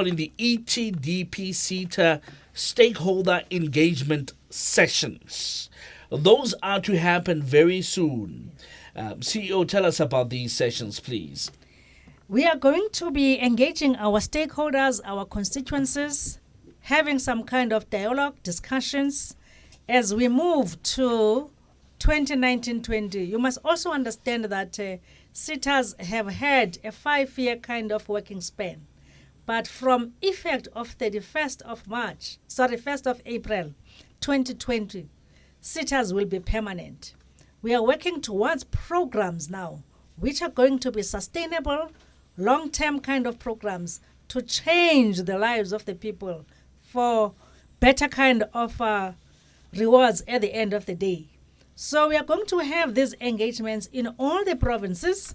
in the ETDP SETA Stakeholder Engagement Sessions. Those are to happen very soon. CEO, tell us about these sessions, please. We are going to be engaging our stakeholders, our constituencies, having some kind of dialogue, discussions as we move to 2019-20. You must also understand that SETAs have had a 5-year kind of working span. But from effect of 1st of April 2020, SETAs will be permanent. We are working towards programs now which are going to be sustainable, long-term kind of programs to change the lives of the people for better kind of rewards at the end of the day. So we are going to have these engagements in all the provinces.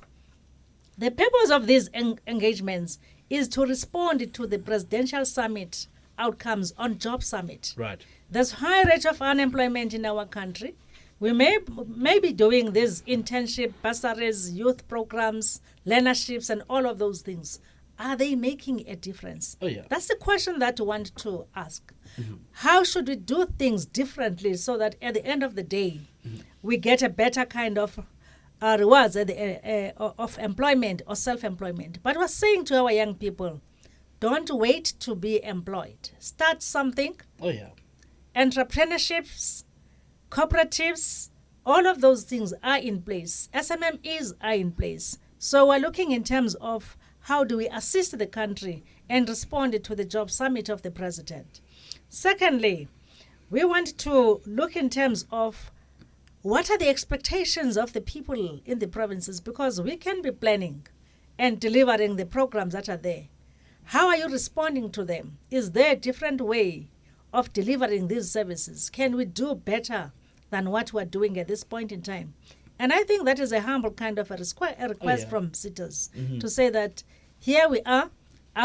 The purpose of these engagements is to respond to the presidential summit outcomes on Job Summit. Right. There's high rate of unemployment in our country. We may be doing these internship, bursaries, youth programs, learnerships, and all of those things. Are they making a difference? Oh, yeah. That's the question that we want to ask. How should we do things differently so that at the end of the day, we get a better kind of rewards at the, of employment or self-employment? But we're saying to our young people, don't wait to be employed. Start something. Oh, yeah. Entrepreneurships, cooperatives, all of those things are in place. SMMEs are in place. So we're looking in terms of how do we assist the country and respond to the Job Summit of the President. Secondly, we want to look in terms of what are the expectations of the people in the provinces, because we can be planning and delivering the programs that are there. How are you responding to them? Is there a different way of delivering these services? Can we do better than what we're doing at this point in time? And I think that is a humble kind of a request from sitters to say that here we are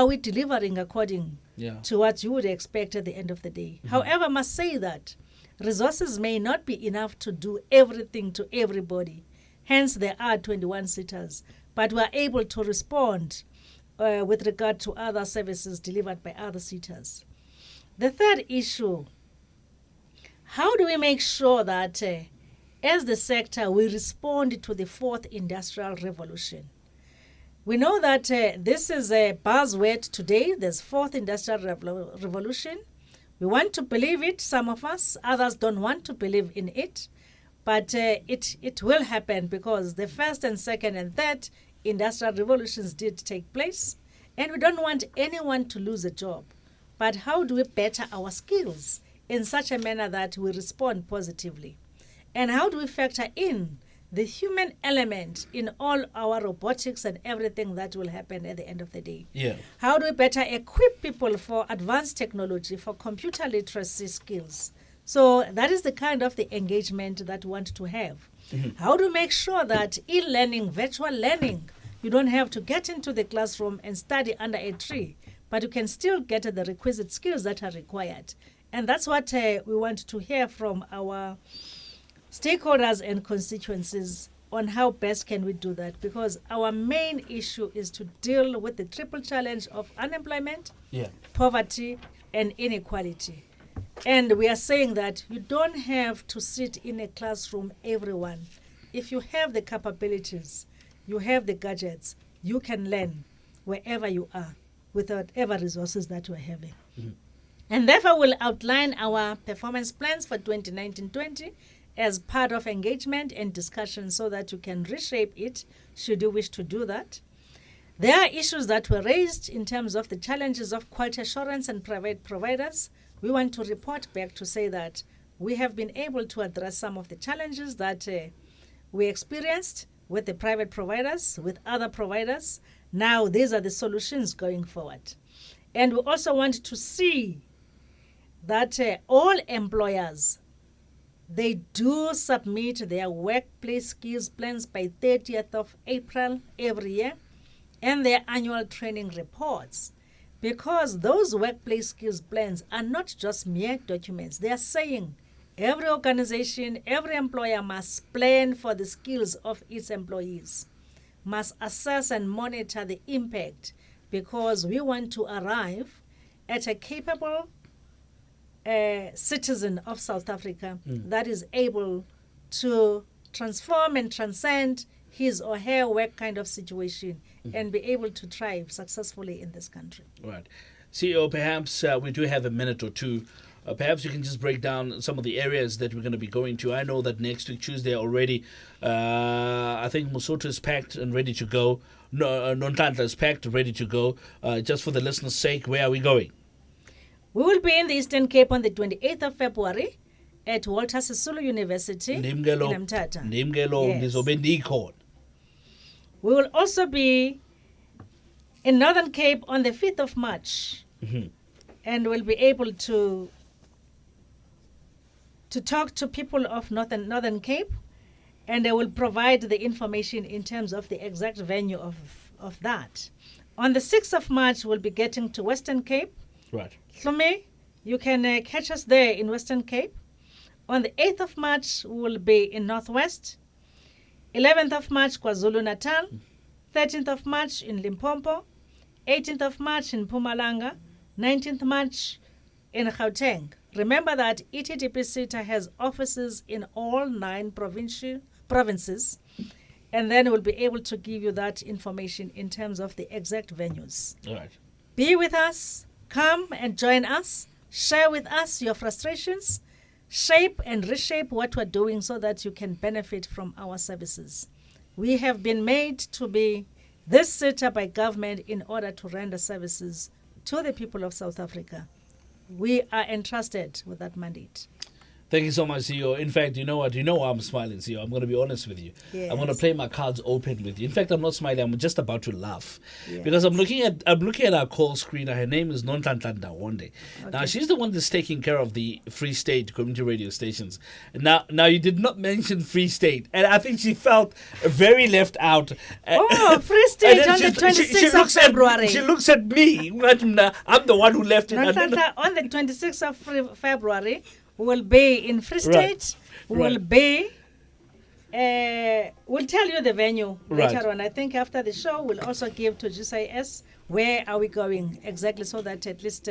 we delivering according to what you would expect at the end of the day? However, I must say that resources may not be enough to do everything to everybody. Hence, there are 21 sitters. But we are able to respond with regard to other services delivered by other sitters. The third issue, how do we make sure that as the sector we respond to the fourth industrial revolution? We know that this is a buzzword today, there's fourth industrial revolution. We want to believe it, some of us, others don't want to believe in it, but it will happen because the first and second and third industrial revolutions did take place, and we don't want anyone to lose a job. But how do we better our skills in such a manner that we respond positively? And how do we factor in the human element in all our robotics and everything that will happen at the end of the day? Yeah. How do we better equip people for advanced technology, for computer literacy skills? So that is the kind of the engagement that we want to have. How do we make sure that e-learning, virtual learning, you don't have to get into the classroom and study under a tree, but you can still get the requisite skills that are required? And that's what we want to hear from our stakeholders and constituencies on how best can we do that, because our main issue is to deal with the triple challenge of unemployment, poverty, and inequality. And we are saying that you don't have to sit in a classroom, everyone. If you have the capabilities, you have the gadgets, you can learn wherever you are with whatever resources that you're having. And therefore we'll outline our performance plans for 2019-20 as part of engagement and discussion so that you can reshape it should you wish to do that. There are issues that were raised in terms of the challenges of quality assurance and private providers. We want to report back to say that we have been able to address some of the challenges that we experienced with the private providers, with other providers. Now these are the solutions going forward. And we also want to see that all employers, they do submit their workplace skills plans by 30th of April every year and their annual training reports, because those workplace skills plans are not just mere documents. They are saying every organization, every employer must plan for the skills of its employees, must assess and monitor the impact, because we want to arrive at a capable citizen of South Africa that is able to transform and transcend his or her work kind of situation and be able to thrive successfully in this country. Right. CEO, perhaps we do have a minute or two. Perhaps you can just break down some of the areas that we're going to be going to. I know that next week, Tuesday already, I think Mosotho is packed and ready to go. Nontantla is packed and ready to go. Just for the listeners' sake, where are we going? We will be in the Eastern Cape on the 28th of February at Walter Sisulu University in Mthatha. Yes. We will also be in Northern Cape on the 5th of March. And we'll be able to talk to people of Northern Cape, and they will provide the information in terms of the exact venue of that. On the 6th of March, we'll be getting to Western Cape. Right. Hlume, you can catch us there in Western Cape. On the 8th of March, we will be in Northwest. 11th of March, KwaZulu-Natal. 13th of March in Limpopo. 18th of March in Mpumalanga. 19th March in Gauteng. Remember that ETDP SETA has offices in all 9 provinces, and then we'll be able to give you that information in terms of the exact venues. All right. Be with us, come and join us, share with us your frustrations, shape and reshape what we're doing so that you can benefit from our services. We have been made to be this SETA by government in order to render services to the people of South Africa. We are entrusted with that mandate. Thank you so much, CEO. In fact, you know what? You know why I'm smiling, CEO. I'm going to be honest with you. Yes. I'm going to play my cards open with you. In fact, I'm not smiling. I'm just about to laugh. Yes. Because I'm looking at our call screener. Her name is Nonhlanhla Wonde. Now, she's the one that's taking care of the Free State community radio stations. Now, you did not mention Free State. And I think she felt very left out. Free State on the 26th of February. She looks at me. I'm the one who left it. Nonhlanhla, on the 26th of February, will be in Free State. Will be. We'll tell you the venue later on. I think after the show, we'll also give to GCIS where are we going exactly, so that at least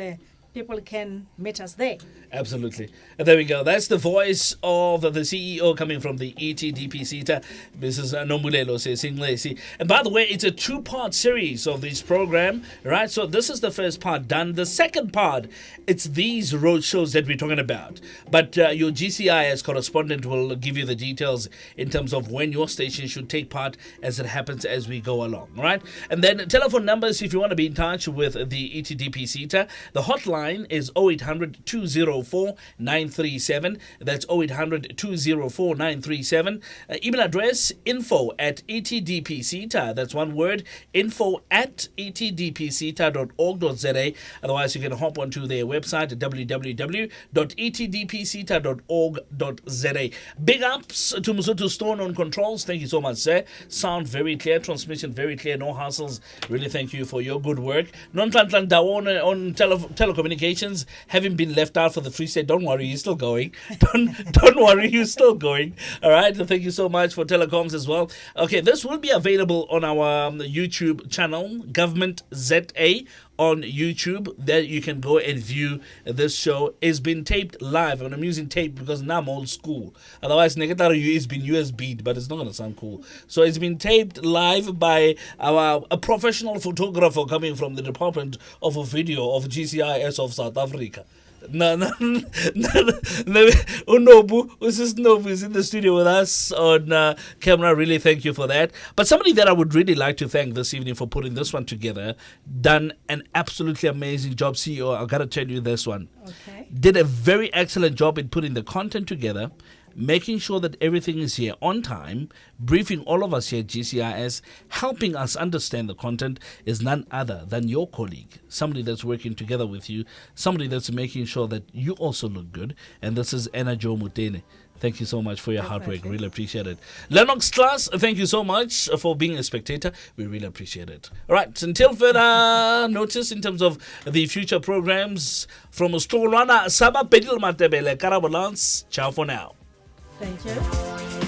people can meet us there. Absolutely. And there we go. That's the voice of the CEO coming from the ETDP SETA, Mrs. S.N Nxesi. And by the way, it's a 2-part series of this program, right? So this is the first part done. The second part, it's these road shows that we're talking about. But your GCIS correspondent will give you the details in terms of when your station should take part as it happens as we go along, right? And then telephone numbers if you want to be in touch with the ETDP SETA. The hotline is 0800 204 937. That's 0800 204 937. Email address info@etdpseta. That's one word, info@etdpseta.org.za. Otherwise, you can hop onto their website at www.etdpseta.org.za. Big ups to Msutu Stone on controls. Thank you so much, sir. Sound very clear, transmission very clear, no hassles. Really thank you for your good work. Nonhlanhla Dawone on telecommunications, having been left out for the Free State. Don't worry, you're still going. Don't worry, you're still going. All right. Thank you so much for telecoms as well. Okay, this will be available on our YouTube channel, Government ZA on YouTube. There you can go and view this show. It's been taped live, and I'm using tape because now I'm old school. Otherwise, it's been USB'd, but it's not going to sound cool. So it's been taped live by a professional photographer coming from the Department of Video of GCIS of South Africa. Unobu is in the studio with us on camera. Really thank you for that. But somebody that I would really like to thank this evening for putting this one together, done an absolutely amazing job. CEO, I gotta tell you this one. Okay. Did a very excellent job in putting the content together, making sure that everything is here on time, briefing all of us here at GCIS, helping us understand the content is none other than your colleague, somebody that's working together with you, somebody that's making sure that you also look good, and this is Anna Jo Mutene. Thank you so much for your hard work. Really appreciate it. Lennox Class, thank you so much for being a spectator. We really appreciate it. All right, until further notice in terms of the future programs from Stolwana Saba Pedil Matebele Karabalance. Ciao for now. Thank you.